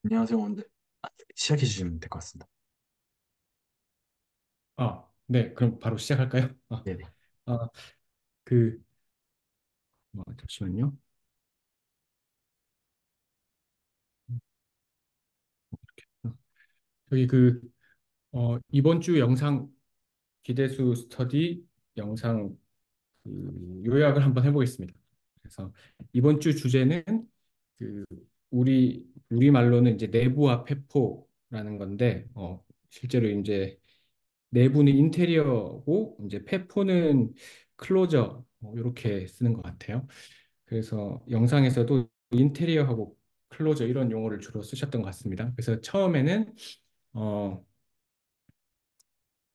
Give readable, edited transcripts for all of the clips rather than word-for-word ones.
안녕하세요, 원들. 시작해 주시면 될 것 같습니다. 네, 그럼 바로 시작할까요? 네네. 아, 그, 잠시만요. 어, 저기 이번 주 영상 기대수 스터디 영상 요약을 한번 해보겠습니다. 그래서 이번 주 주제는 그, 우리말로는 이제 내부와 폐포라는 건데, 실제로 이제 내부는 인테리어고, 이제 폐포는 클로저, 이렇게 쓰는 것 같아요. 그래서 영상에서도 인테리어하고 클로저 이런 용어를 주로 쓰셨던 것 같습니다. 그래서 처음에는 어,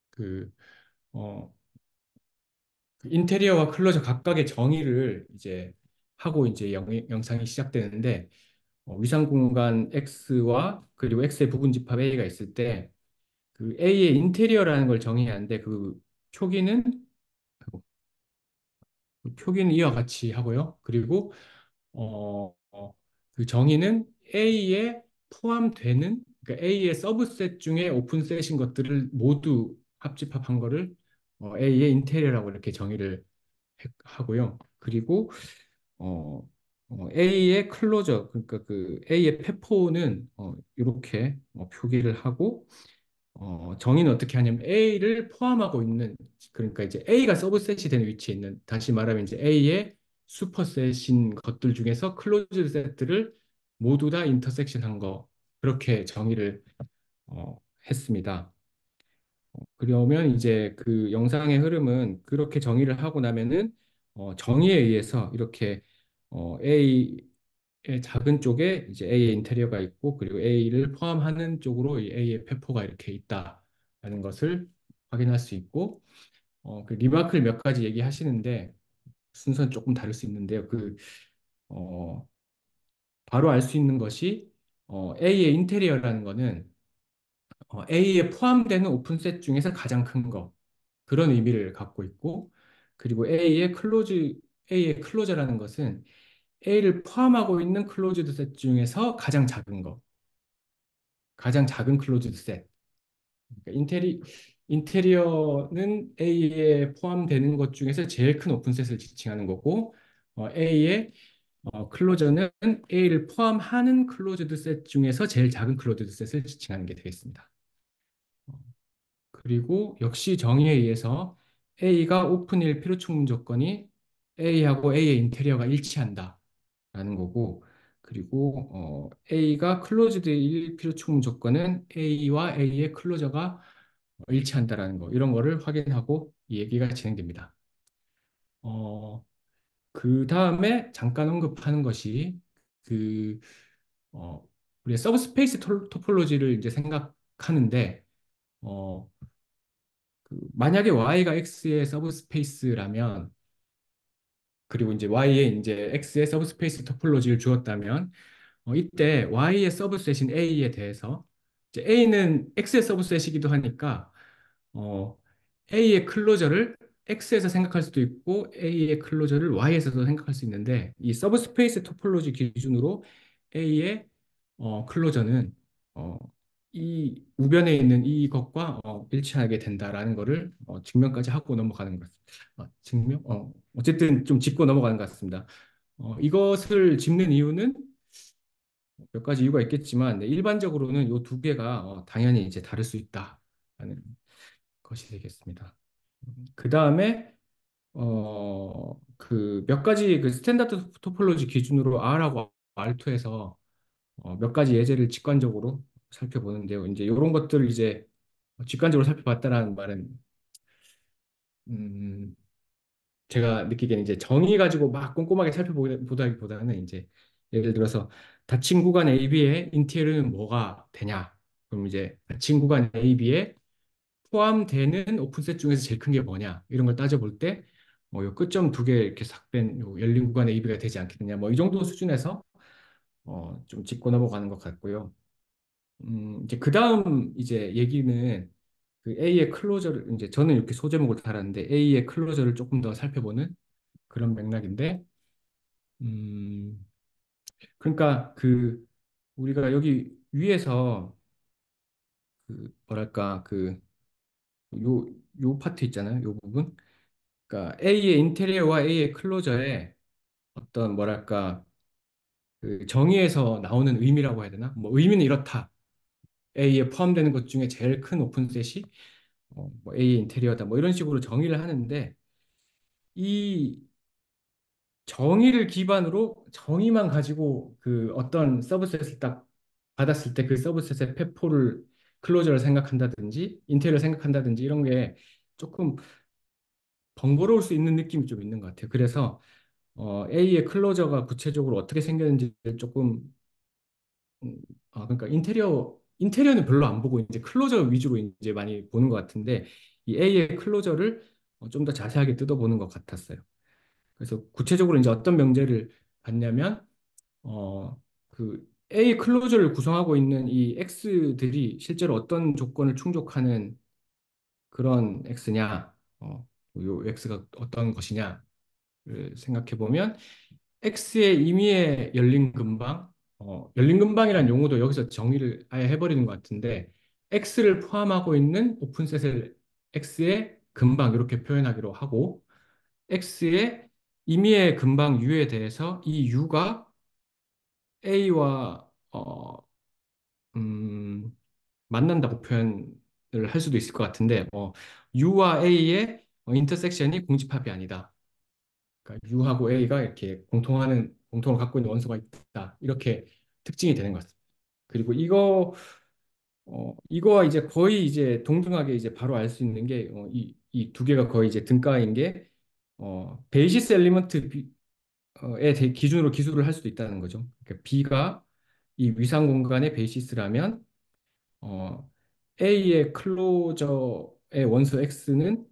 그, 어, 그 인테리어와 클로저 각각의 정의를 이제 하고 이제 영상이 시작되는데 위상 공간 X와 그리고 X의 부분 집합 A가 있을 때 그 A의 인테리어라는 걸 정의해야 하는데 그 표기는 이와 같이 하고요. 그리고 그 정의는 A에 포함되는, 그러니까 A의 서브셋 중에 오픈셋인 것들을 모두 합집합한 거를 A의 인테리어라고 이렇게 정의를 하고요. 그리고 A의 클로저, 그러니까 그 A의 페포는 이렇게 표기를 하고 정의는 어떻게 하냐면 A를 포함하고 있는, 그러니까 이제 A가 서브셋이 되는 위치에 있는, 다시 말하면 이제 A의 슈퍼셋인 것들 중에서 클로즈드 셋들을 모두 다 인터섹션한 거, 그렇게 정의를 했습니다. 그러면 이제 그 영상의 흐름은 그렇게 정의를 하고 나면은 정의에 의해서 이렇게 A의 작은 쪽에 이제 A의 인테리어가 있고, 그리고 A를 포함하는 쪽으로 이 A의 페포가 이렇게 있다라는 것을 확인할 수 있고, 그 리마크를 몇 가지 얘기하시는데 순서는 조금 다를 수 있는데요. 어, 바로 알 수 있는 것이 A의 인테리어라는 거는 A에 포함되는 오픈셋 중에서 가장 큰 거, 그런 의미를 갖고 있고, 그리고 A의 클로저라는 것은 A를 포함하고 있는 클로즈드 셋 중에서 가장 작은 거, 가장 작은 클로즈드 셋. 그러니까 인테리어는 A에 포함되는 것 중에서 제일 큰 오픈셋을 지칭하는 거고, A의 클로저는 A를 포함하는 클로즈드 셋 중에서 제일 작은 클로즈드 셋을 지칭하는 게 되겠습니다. 그리고 역시 정의에 의해서 A가 오픈일 필요 충분 조건이 A하고 A의 인테리어가 일치한다라는 거고, 그리고 A가 클로즈드일 필요 충분 조건은 A와 A의 클로저가 일치한다라는 거, 이런 거를 확인하고 이 얘기가 진행됩니다. 어, 그 다음에 잠깐 언급하는 것이 그 어, 우리가 서브스페이스 토폴로지를 이제 생각하는데 어, 만약에 Y가 X의 서브스페이스라면, 그리고 이제 Y에 이제 X의 서브스페이스 토폴로지를 주었다면, 이때 Y의 서브셋인 A에 대해서 이제 A는 X의 서브셋이기도 하니까 어, A의 클로저를 X에서 생각할 수도 있고 A의 클로저를 Y에서도 생각할 수 있는데, 이 서브스페이스 토폴로지 기준으로 A의 클로저는 어, 이 우변에 있는 이것과 일치하게 된다라는 것을 증명까지 하고 넘어가는 것 같습니다. 어쨌든 좀 짚고 넘어가는 것 같습니다. 이것을 짚는 이유는 몇 가지 이유가 있겠지만, 네, 일반적으로는 이 두 개가 당연히 이제 다를 수 있다라는 것이 되겠습니다. 그 다음에 그 몇 가지 그 스탠다드 토폴로지 기준으로 R하고 R2에서 몇 가지 예제를 직관적으로 살펴보는데요. 이제 이런 것들을 이제 직관적으로 살펴봤다라는 말은 음, 제가 느끼기에는 이제 정의 가지고 막 꼼꼼하게 살펴보다기보다는 이제 예를 들어서 닫힌 구간 AB의 인테리어는 뭐가 되냐? 그럼 이제 닫힌 구간 AB에 포함되는 오픈셋 중에서 제일 큰 게 뭐냐? 이런 걸 따져볼 때, 요 끝점 두 개 이렇게 싹 뺀 요 열린 구간 AB가 되지 않겠느냐? 뭐 이 정도 수준에서 좀 짚고 넘어가는 것 같고요. 이제 그 다음 이제 얘기는 그 A의 클로저를, 이제 저는 이렇게 소제목을 달았는데 A의 클로저를 조금 더 살펴보는 그런 맥락인데, 음, 그러니까 우리가 여기 위에서 그 뭐랄까 그 요 요 파트 있잖아요. 요 부분. 그러니까 A의 인테리어와 A의 클로저의 어떤 뭐랄까 그 정의에서 나오는 의미라고 해야 되나? 뭐 의미는 이렇다. A에 포함되는 것 중에 제일 큰 오픈셋이 뭐 A의 인테리어다. 뭐 이런 식으로 정의를 하는데 이 정의를 기반으로 정의만 가지고 그 어떤 서브셋을 딱 받았을 때 그 서브셋의 페포를 클로저를 생각한다든지 인테리어를 생각한다든지 이런 게 조금 번거로울 수 있는 느낌이 좀 있는 것 같아요. 그래서 A의 클로저가 구체적으로 어떻게 생겼는지를 조금 음, 그러니까 인테리어는 별로 안 보고 이제 클로저 위주로 이제 많이 보는 것 같은데 이 A의 클로저를 좀 더 자세하게 뜯어보는 것 같았어요. 그래서 구체적으로 이제 어떤 명제를 봤냐면 그 A 클로저를 구성하고 있는 이 X들이 실제로 어떤 조건을 충족하는 그런 X냐, 요 X가 어떤 것이냐를 생각해 보면 X의 임의의 열린 근방, 열린 근방이라는 용어도 여기서 정의를 아예 해버리는 것 같은데 X를 포함하고 있는 오픈셋을 X의 근방 이렇게 표현하기로 하고 X의 임의의 근방 U에 대해서 이 U가 A와 음, 만난다고 표현을 할 수도 있을 것 같은데 U와 A의 인터섹션이 공집합이 아니다. 그러니까 U하고 A가 이렇게 공통을 갖고 있는 원소가 있다. 이렇게 특징이 되는 것 같습니다. 그리고 이거와 이제 거의 이제 동등하게 이제 바로 알 수 있는 게 이 두 개가 거의 이제 등가인 게 베이시스 엘리먼트 기준으로 기술을 할 수도 있다는 거죠. 그러니까 B가 이 위상 공간의 베이시스라면 어, A의 클로저의 원소 X는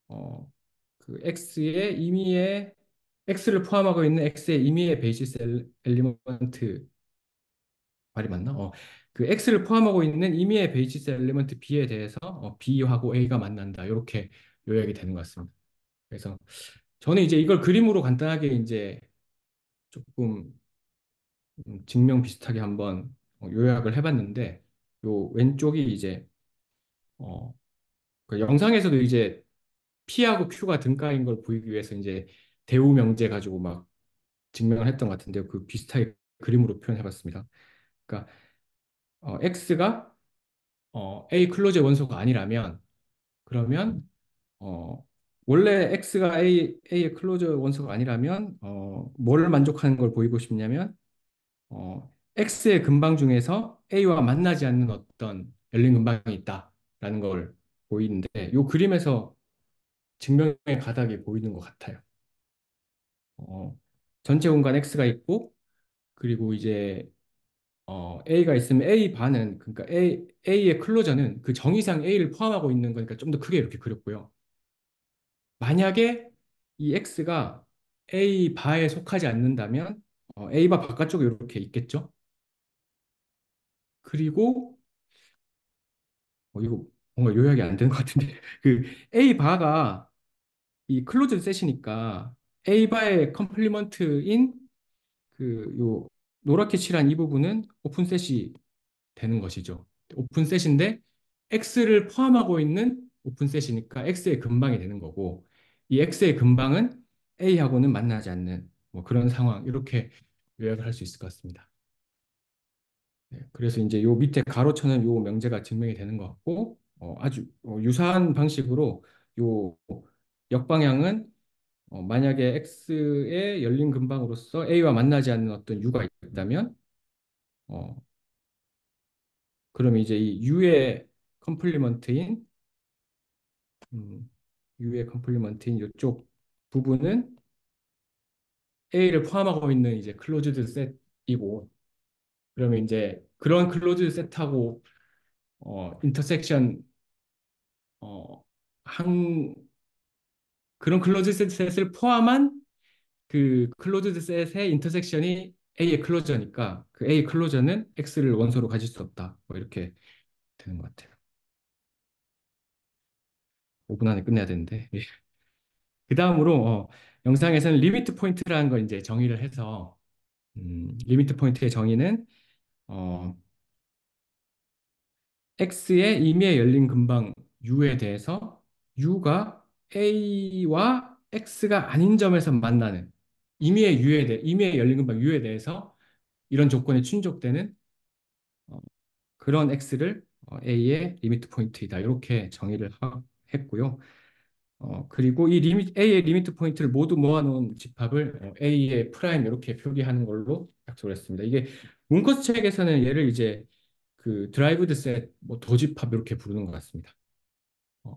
어, 그 X를 포함하고 있는 X의 임의의 베이시스 엘리먼트 말이 맞나? 그 X를 포함하고 있는 임의의 베이시스 엘리먼트 B에 대해서 B하고 A가 만난다. 이렇게 요약이 되는 것 같습니다. 그래서 저는 이제 이걸 그림으로 간단하게 이제 조금 증명 비슷하게 한번 요약을 해봤는데 요 왼쪽이 이제 어, 그 영상에서도 이제 P하고 Q가 등가인 걸 보이기 위해서 이제 대우 명제 가지고 막 증명을 했던 것 같은데요. 그 비슷하게 그림으로 표현해봤습니다. 그러니까 X가 A 클로즈의 원소가 아니라면 그러면 어, 원래 X가 A의 클로즈 원소가 아니라면 뭐를 만족하는 걸 보이고 싶냐면 X의 근방 중에서 A와 만나지 않는 어떤 열린 근방이 있다라는 걸 보이는데 이 그림에서 증명의 가닥이 보이는 것 같아요. 어, 전체 공간 X가 있고 그리고 이제 A가 있으면 A 반은 그러니까 A의 클로저는 그 정의상 A를 포함하고 있는 거니까 좀 더 크게 이렇게 그렸고요. 만약에 이 X가 A 바에 속하지 않는다면 A 바 바깥쪽에 이렇게 있겠죠. 그리고 이거 뭔가 요약이 안 되는 것 같은데 그 A 바가 이 클로즈드 셋이니까 A 바의 컴플리먼트인 그 요 노랗게 칠한 이 부분은 오픈 셋이 되는 것이죠. 오픈 셋인데 X를 포함하고 있는 오픈 셋이니까 X의 근방이 되는 거고 이 X의 근방은 A하고는 만나지 않는 뭐 그런 상황 이렇게 요약을 할 수 있을 것 같습니다. 네, 그래서 이제 요 밑에 가로쳐는 요 명제가 증명이 되는 것 같고 아주 유사한 방식으로 요 역방향은 만약에 X의 열린 근방으로서 A와 만나지 않는 어떤 U가 있다면 어, 그럼 이제 이 컴플리먼트인 음, U의 컴플리먼트인 이쪽 부분은 A를 포함하고 있는 이제 클로즈드 셋이고 그러면 이제 그런 클로즈드 셋하고 인터섹션 어, 한 그런 클로즈드 셋을 포함한 그 클로즈드 셋의 인터섹션이 A의 클로저니까 그 A 클로저는 X를 원소로 가질 수 없다. 뭐 이렇게 되는 것 같아요. 5분 안에 끝내야 되는데. 그 다음으로 영상에서는 리미트 포인트라는 걸 이제 정의를 해서 리미트 포인트의 정의는 어, X의 임의의 열린 근방 U에 대해서 U가 A와 X가 아닌 점에서 만나는 임의의 열린 근방 U에 대해서 이런 조건이 충족되는 어, 그런 X를 A의 리미트 포인트이다. 이렇게 했고요. 그리고 A의 리미트 포인트를 모두 모아놓은 집합을 A의 프라임 이렇게 표기하는 걸로 약속을 했습니다. 이게 문커스 책에서는 얘를 이제 그 드라이브드 셋, 뭐 도집합 이렇게 부르는 것 같습니다. 어,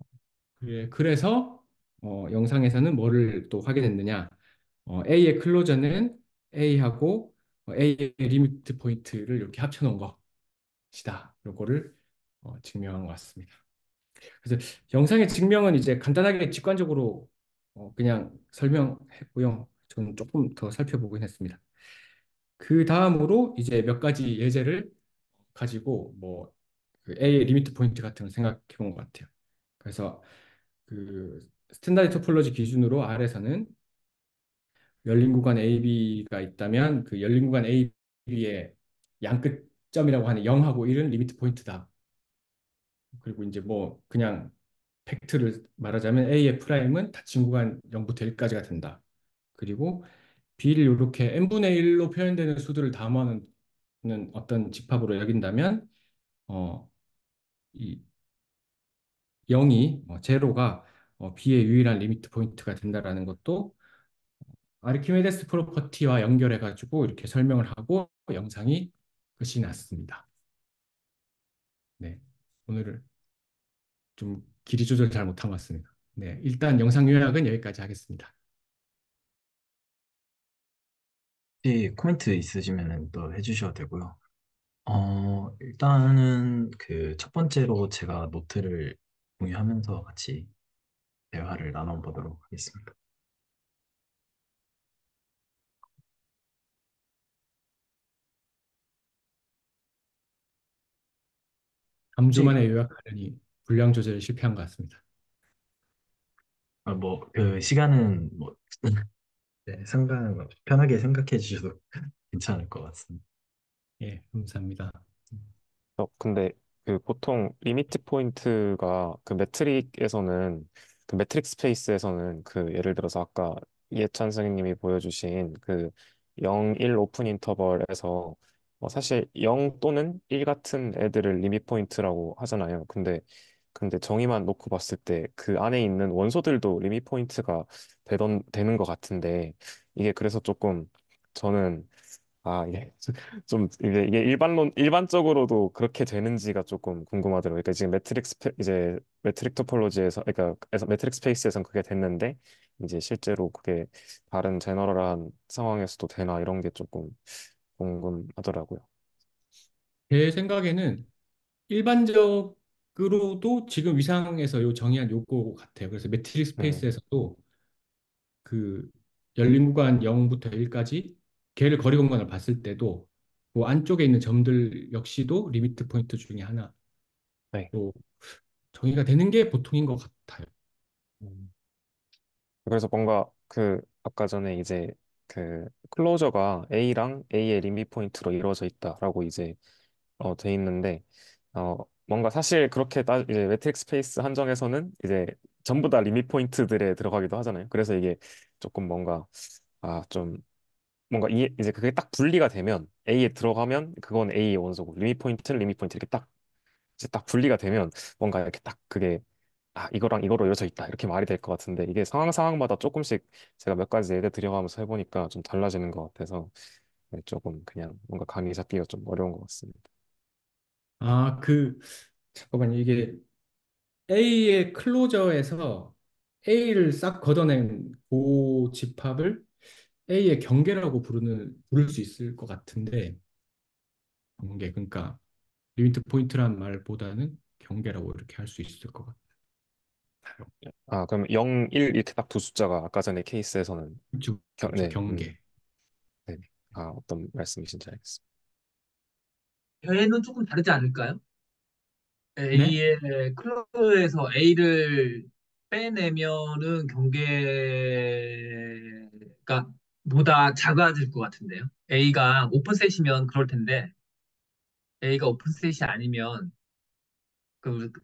그래서 영상에서는 뭐를 또 확인했느냐? A의 클로저는 A하고 A의 리미트 포인트를 이렇게 합쳐놓은 것이다. 요거를 증명한 것 같습니다. 그래서 영상의 증명은 이제 간단하게 직관적으로 그냥 설명했고요. 저는 조금 더 살펴보긴 했습니다. 그 다음으로 이제 몇 가지 예제를 가지고 뭐그 A의 리미트 포인트 같은 걸 생각해 본 것 같아요. 그래서 그 스탠다드 토폴로지 기준으로 R에서는 열린 구간 AB가 있다면 그 열린 구간 AB의 양끝점이라고 하는 0하고 1은 리미트 포인트다. 그리고 이제 뭐 그냥 팩트를 말하자면 A의 프라임은 닫힌 구간 0부터 1까지가 된다. 그리고 B를 이렇게 n분의 1로 표현되는 수들을 담아하는 어떤 집합으로 여긴다면 어, 이 0이 제로가 B의 유일한 리미트 포인트가 된다라는 것도 아르키메데스 프로퍼티와 연결해 가지고 이렇게 설명을 하고 영상이 끝이 났습니다. 네. 오늘은 좀 길이 조절 잘 못한 것 같습니다. 네. 일단 영상 요약은 여기까지 하겠습니다. 혹시 코멘트 있으시면 또 해주셔도 되고요. 일단은 그 첫 번째로 제가 노트를 공유하면서 같이 대화를 나눠보도록 하겠습니다. 3주 혹시, 만에 요약하려니 분량 조절에 실패한 것 같습니다. 그 시간은 네, 편하게 생각해 주셔도 괜찮을 것 같습니다. 예, 감사합니다. 근데 그 보통 리미트 포인트가 그 매트릭에서는 그 매트릭 스페이스에서는 그 예를 들어서 아까 이해찬 선생님이 보여주신 그 0, 1 오픈 인터벌에서 사실 0 또는 1 같은 애들을 리미트 포인트라고 하잖아요. 근데 정의만 놓고 봤을 때 그 안에 있는 원소들도 리미트 포인트가 되는 것 같은데 이게 그래서 조금 저는 이게 좀 이게 일반적으로도 그렇게 되는지가 조금 궁금하더라고요. 그러니까 지금 이제 매트릭 토폴로지에서 그러니까 매트릭 스페이스에선 그게 됐는데 이제 실제로 그게 다른 제너럴한 상황에서도 되나 이런 게 조금 궁금하더라고요. 제 생각에는 일반적으로도 지금 위상에서 정의한 요거 같아요. 그래서 매트릭 음, 스페이스에서도 그 열린 구간 0부터 1까지 걔를 거리 공간을 봤을 때도 그 안쪽에 있는 점들 역시도 리미트 포인트 중에 하나로 네. 정의가 되는 게 보통인 것 같아요. 음. 그래서 뭔가 그 아까 전에 이제 그 클로저가 A랑 A의 리밋 포인트로 이루어져 있다라고 이제 돼 있는데 뭔가 사실 그렇게 이제 매트릭 스페이스 한정에서는 이제 전부 다 리밋 포인트들에 들어가기도 하잖아요. 그래서 이게 조금 뭔가 좀 뭔가 이제 그게 딱 분리가 되면 A에 들어가면 그건 A의 원소고 리밋 포인트 이렇게 딱 이제 딱 분리가 되면 뭔가 이렇게 딱 그게 이거랑 이거로 이어져 있다 이렇게 말이 될 것 같은데 이게 상황마다 조금씩 제가 몇 가지 예를 들어가면서 해보니까 좀 달라지는 것 같아서 네, 조금 그냥 뭔가 감이 잡기가 좀 어려운 것 같습니다. 잠깐만요. 이게 A의 클로저에서 A를 싹 걷어낸 그 집합을 A의 경계라고 부를 수 있을 것 같은데, 경계, 그러니까 리미트 포인트란 말보다는 경계라고 이렇게 할 수 있을 것 같아요. 그럼 0, 1 이렇게 딱 두 숫자가 아까 전에 케이스에서는 그렇죠, 그렇죠, 네, 경계. 네네. 어떤 말씀이신지 알겠습니다. 얘는 조금 다르지 않을까요? 네? A의 클럽에서 A를 빼내면은 경계가 보다 작아질 것 같은데요. A가 오픈셋이면 그럴 텐데 A가 오픈셋이 아니면 그러니까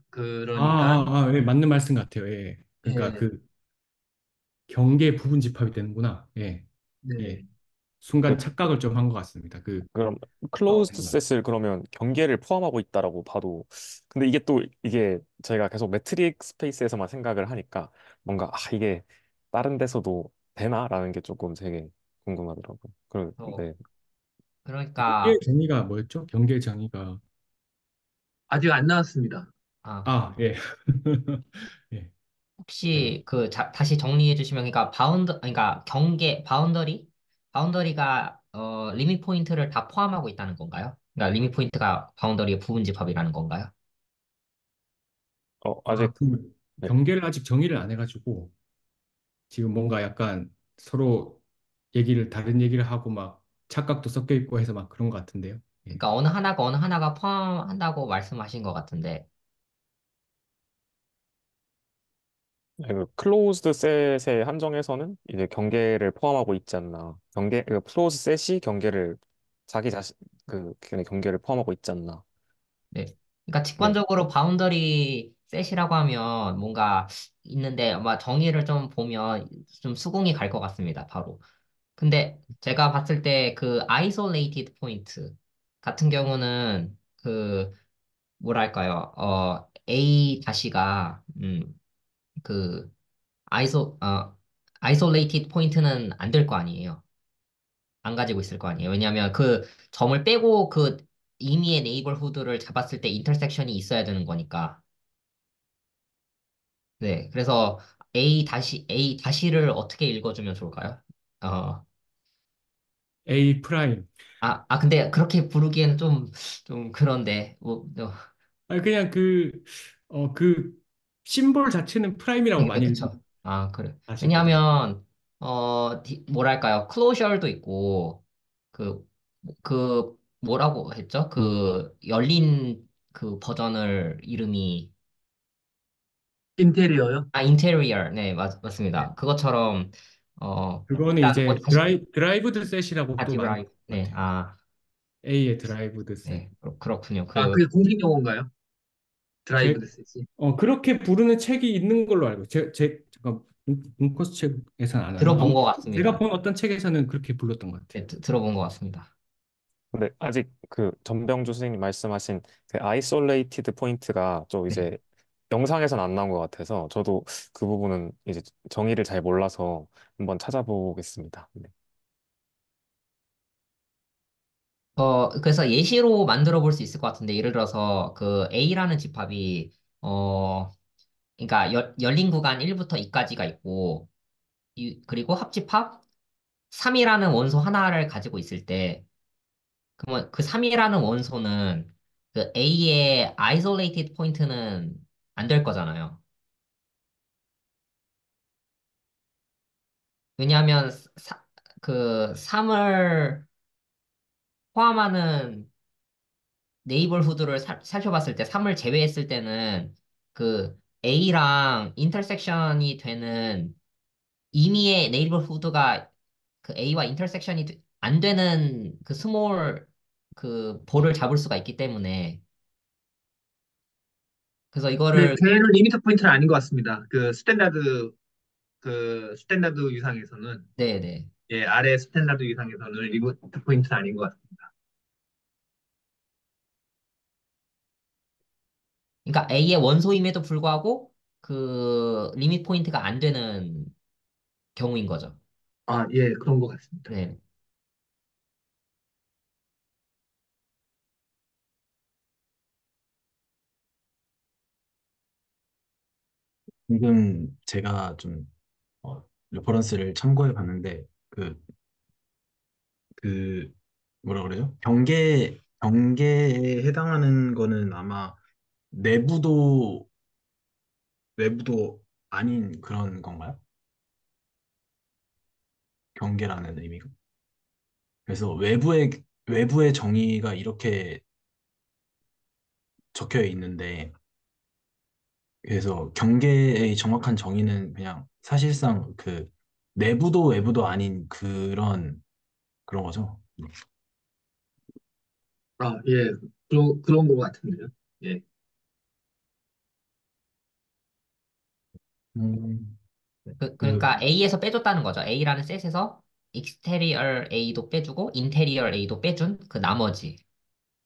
예, 맞는 말씀 같아요. 예. 그러니까 예, 그 경계 부분 집합이 되는구나. 예. 예. 네. 그, 순간 착각을 좀 한 것 같습니다. 그럼 어, 클로즈드 셋을 그러면 경계를 포함하고 있다라고 봐도 근데 이게 또 이게 저희가 계속 매트릭 스페이스에서만 생각을 하니까 뭔가 이게 다른 데서도 되나라는 게 조금 되게 궁금하더라고요. 또 그런데 경계 그러니까 정의가 뭐였죠? 경계 정의가 아직 안 나왔습니다. 아, 예. 예. 제가 혹시 다시 정리해 주시면 그러니까 그러니까 바운더리가 리밋 포인트를 다 포함하고 있다는 건가요? 그러니까 리밋 포인트가 바운더리의 부분 집합이라는 건가요? 아직 그 네. 경계를 아직 정의를 안 해가지고 지금 뭔가 약간 서로 다른 얘기를 하고 막 착각도 섞여 있고 해서 막 그런 것 같은데요. 예. 그러니까 어느 하나가 포함한다고 말씀하신 것 같은데 그 클로즈드 셋의 한정에서는 이제 경계를 포함하고 있지 않나. 클로즈 셋이 경계를 자기 자신 그냥 경계를 포함하고 있지 않나. 네. 그러니까 네. 직관적으로 바운더리 셋이라고 하면 뭔가 있는데 아마 정의를 좀 보면 좀 수긍이 갈 것 같습니다. 바로. 근데 제가 봤을 때 그 isolated 포인트 같은 경우는 뭐랄까요? A 다시가 그 isolated 포인트는 안 될 거 아니에요. 안 가지고 있을 거 아니에요. 왜냐하면 그 점을 빼고 그 임의의 네이버후드를 잡았을 때 인터섹션이 있어야 되는 거니까. 네. 그래서 A 다시를 어떻게 읽어주면 좋을까요? 어, A 프라임. 근데 그렇게 부르기에는 좀 그런데, 그냥 그 심볼 자체는 프라임이라고 네, 많이 그쵸. 그래. 하시거든요. 왜냐하면, 뭐랄까요. 클로저도 있고, 그, 뭐라고 했죠? 그, 열린 그 버전을 이름이, 인테리어요? 인테리어. 네, 네. 맞습니다. 그것처럼, 그거는 일단, 뭐, 이제 다시, 드라이브드 셋이라고 또 많이 디브라이, 부르는 것 네, 같아요. A의 드라이브드 셋. 네, 그렇군요. 아, 그게 공식 용어인가요? 드라이브 제, 데스지. 그렇게 부르는 책이 있는 걸로 알고, 잠깐, 문코스 책에서는 안 하나? 들어본 것 제가 같습니다. 본 어떤 책에서는 그렇게 불렀던 것 같아요. 네, 들어본 것 같습니다. 근데 아직 그 전병주 선생님 말씀하신 그 아이솔레이티드 포인트가 좀 네. 이제 영상에선 안 나온 것 같아서 저도 그 부분은 이제 정의를 잘 몰라서 한번 찾아보겠습니다. 네. 그래서 예시로 만들어 볼 수 있을 것 같은데, 예를 들어서 그 A라는 집합이, 그러니까 열린 구간 1부터 2까지가 있고, 그리고 합집합 3이라는 원소 하나를 가지고 있을 때, 그러면 그 3이라는 원소는 그 A의 isolated 포인트는 안 될 거잖아요. 왜냐하면 그 3을 포함하는 네이버후드를 살펴봤을 때 3을 제외했을 때는 그 A랑 인터섹션이 되는 임의의 네이버후드가 그 A와 인터섹션이 안 되는 그 스몰 그 볼을 잡을 수가 있기 때문에 그래서 네, 이거를 걔는 리미터 포인트는 아닌 것 같습니다. 그 스탠다드 유상에서는 네네. 예, 아래 스탠다드 유상에서는 리미터 포인트는 아닌 것 같습니다. 그러니까 A의 원소임에도 불구하고 그 리밋 포인트가 안 되는 경우인 거죠. 아, 예, 그런 것 같습니다. 네. 지금 제가 좀 레퍼런스를 참고해 봤는데 그 뭐라 그래요? 경계에 해당하는 거는 아마 내부도 외부도 아닌 그런 건가요? 경계라는 의미가. 그래서 외부의 정의가 이렇게 적혀 있는데 그래서 경계의 정확한 정의는 그냥 사실상 그 내부도 외부도 아닌 그런 거죠. 아, 예. 그런 거 같은데요. 예. 음, 그, 그러니까 A에서 빼줬다는 거죠. A라는 셋에서 exterior A도 빼주고 interior A도 빼준 그 나머지.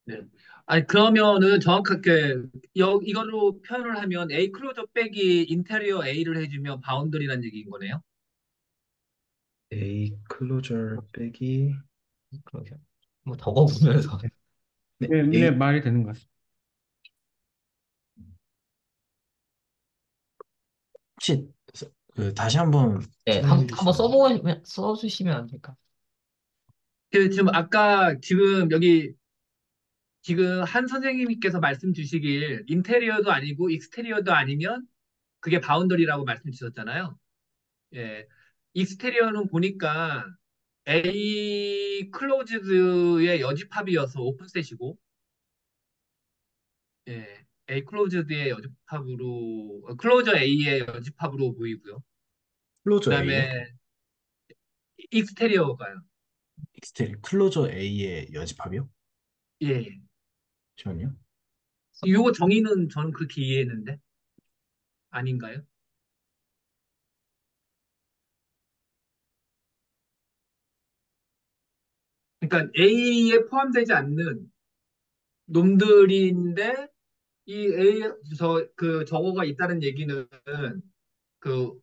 네. 아니, 그러면은 정확하게, 이걸로 표현을 하면 A 클로저 빼기 인테리어 A를 해주면 바운더리라는 얘기인 거네요. A 클로저 빼기 그러죠. 뭐 적어보면서. 네, 네, 네, A 말이 되는 것 같습니다. 혹시 다시 한번 네, 설명해 한번 주시면 써주시면 안 될까? 지금 아까 지금 한 선생님께서 말씀 주시길 인테리어도 아니고 익스테리어도 아니면 그게 바운더리라고 말씀 주셨잖아요. 예. 익스테리어는 보니까 A 클로즈드의 여집합이어서 오픈셋이고, 예. A 클로즈드의 여집합으로, 클로저 A의 여집합으로 보이고요. 클로저 A요? 그다음에 익스테리어가요. 익스테리 클로저 A의 여집합이요? 예. 예. 잠시만요. 요거 정의는 저는 그렇게 이해했는데 아닌가요? 그러니까 A에 포함되지 않는 놈들인데 이 A 그 저거가 있다는 얘기는 그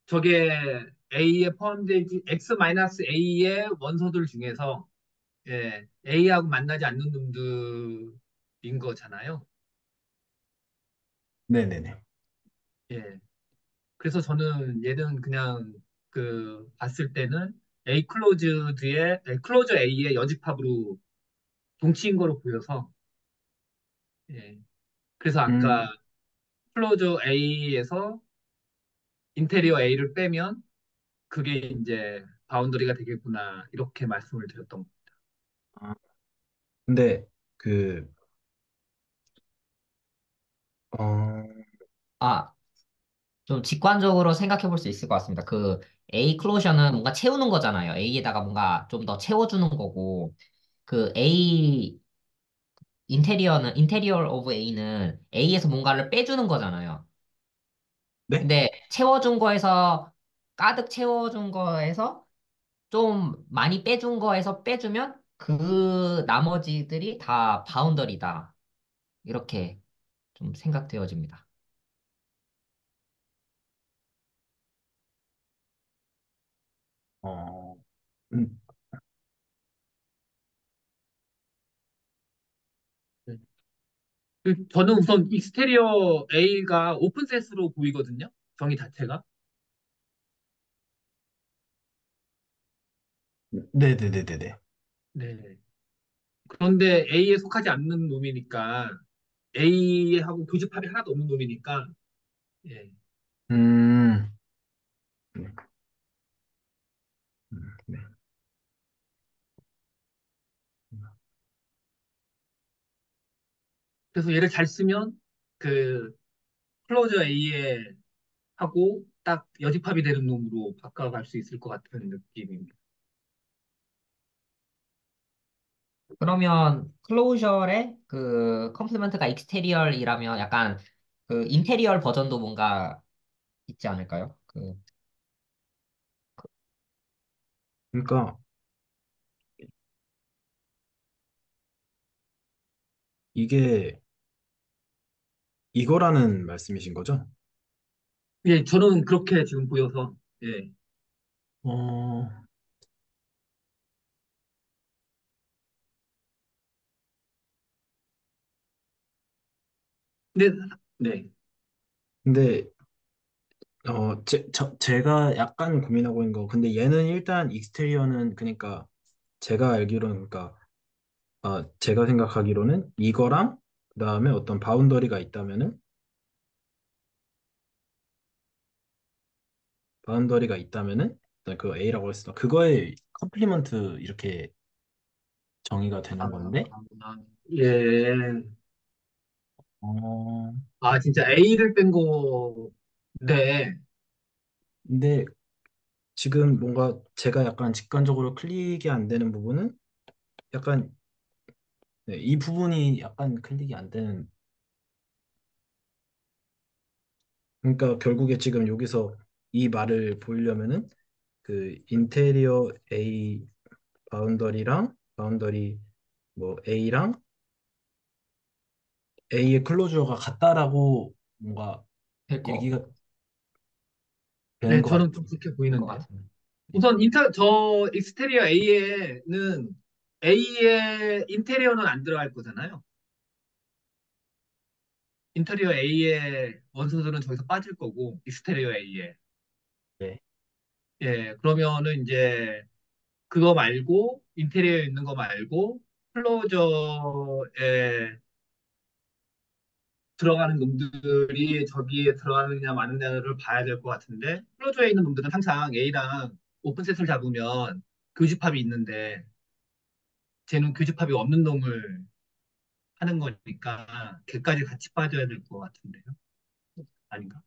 저게 A에 포함되지 X-A의 원소들 중에서 예, A하고 만나지 않는 놈들인 거잖아요. 네네네. 예. 그래서 저는 얘는 그냥 그 봤을 때는 클로저 A의 여집합으로 동치인 거로 보여서 예. 그래서 아까 음, 클로저 A에서 인테리어 A를 빼면 그게 이제 바운더리가 되겠구나 이렇게 말씀을 드렸던 거. 아, 근데 그, 어, 아, 좀 직관적으로 생각해 볼 수 있을 것 같습니다. 그 A 클로저는 뭔가 채우는 거잖아요. A에다가 뭔가 좀 더 채워주는 거고, 그 A 인테리어 오브 A는 A에서 뭔가를 빼주는 거잖아요. 네? 근데 채워준 거에서 가득 채워준 거에서 좀 많이 빼준 거에서 빼주면 그 나머지들이 다 바운더리다. 이렇게 좀 생각되어집니다. 어, 음, 저는 우선 익스테리어 A가 오픈셋으로 보이거든요. 정의 자체가. 네네네네네. 네. 그런데 A에 속하지 않는 놈이니까 A하고 교집합이 하나도 없는 놈이니까 예. 음, 네. 네. 그래서 얘를 잘 쓰면 그 클로저 A에 하고 딱 여집합이 되는 놈으로 바꿔갈 수 있을 것 같은 느낌입니다. 그러면 클로저의 그 컴플리먼트가 익스테리얼이라면 약간 그 인테리얼 버전도 뭔가 있지 않을까요? 그러니까 이게 이거라는 말씀이신 거죠? 예, 저는 그렇게 지금 보여서 예. 어, 근데 네. 근데 제가 약간 고민하고 있는 거, 근데 얘는 일단 익스테리어는 그러니까 제가 알기로는 그러니까 제가 생각하기로는 이거랑 그다음에 어떤 바운더리가 있다면은 일단 그 A라고 했어. 그거에 컴플리먼트 이렇게 정의가 되는 건데, 아, 예. 어, 아, 진짜 A를 뺀 거인데, 근데 지금 뭔가 제가 약간 직관적으로 클릭이 안 되는 부분은 약간 네, 이 부분이 약간 클릭이 안 되는. 그러니까 결국에 지금 여기서 이 말을 보이려면은 그 인테리어 A 바운더리 뭐 A랑 A의 클로저가 같다라고 뭔가 될 거, 얘기가 되는 네, 것 저는 같아요. 좀 그렇게 될 것 보이는데요. 같은데. 네. 우선 저 익스테리어 A에는 A의 인테리어는 안 들어갈 거잖아요. 인테리어 A의 원소들은 저기서 빠질 거고 익스테리어 A에. 네. 예, 그러면은 이제 그거 말고 인테리어에 있는 거 말고 클로저에 들어가는 놈들이 저기에 들어가느냐 마느냐를 봐야 될 것 같은데 클로저에 있는 놈들은 항상 A랑 오픈셋을 잡으면 교집합이 있는데 쟤는 교집합이 없는 놈을 하는 거니까 걔까지 같이 빠져야 될 것 같은데요. 아닌가?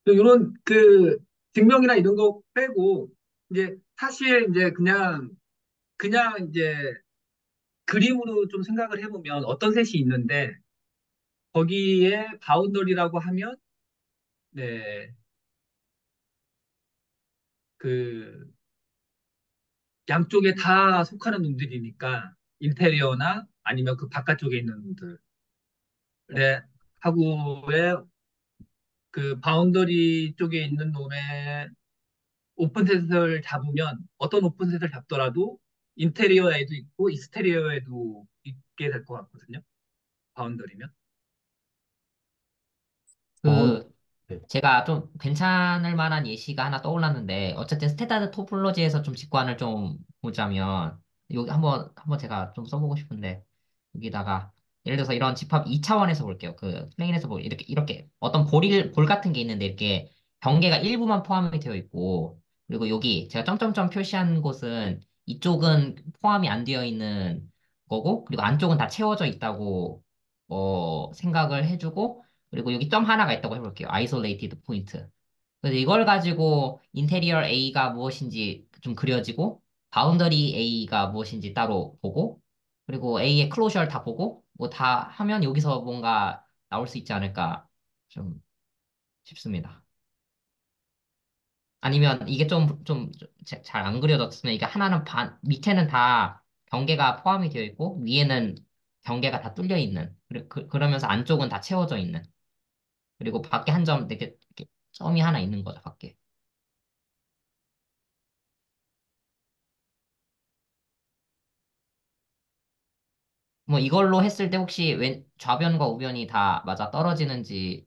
이런 그 증명이나 이런 거 빼고 이제 사실 이제 그냥 이제 그림으로 좀 생각을 해보면 어떤 셋이 있는데 거기에 바운더리라고 하면 네, 그 양쪽에 다 속하는 놈들이니까 인테리어나 아니면 그 바깥쪽에 있는 놈들에 하고의 그 바운더리 쪽에 있는 놈의 오픈셋을 잡으면 어떤 오픈셋을 잡더라도 인테리어에도 있고 익스테리어에도 있게 될 것 같거든요. 바운더리면. 어, 그 네. 제가 좀 괜찮을 만한 예시가 하나 떠올랐는데 어쨌든 스탠다드 토폴로지에서 좀 직관을 좀 보자면 여기 한번 제가 좀 써보고 싶은데 여기다가 예를 들어서 이런 집합 2차원에서 볼게요. 그 플레인에서 볼 이렇게 어떤 볼 같은 게 있는데 이렇게 경계가 일부만 포함이 되어 있고 그리고 여기 제가 점점점 표시한 곳은 이쪽은 포함이 안 되어 있는 거고 그리고 안쪽은 다 채워져 있다고 생각을 해주고 그리고 여기 점 하나가 있다고 해볼게요. isolated 포인트. 그래서 이걸 가지고 인테리어 A가 무엇인지 좀 그려지고 바운더리 A가 무엇인지 따로 보고 그리고 A의 클로저를 다 보고 뭐 다 하면 여기서 뭔가 나올 수 있지 않을까 좀 싶습니다. 아니면 이게 좀 잘 안 그려졌으면 이게 하나는 밑에는 다 경계가 포함이 되어 있고 위에는 경계가 다 뚫려 있는 그러면서 안쪽은 다 채워져 있는 그리고 밖에 한 점 이렇게 점이 하나 있는 거죠, 밖에. 뭐 이걸로 했을 때 혹시 왼 좌변과 우변이 다 맞아 떨어지는지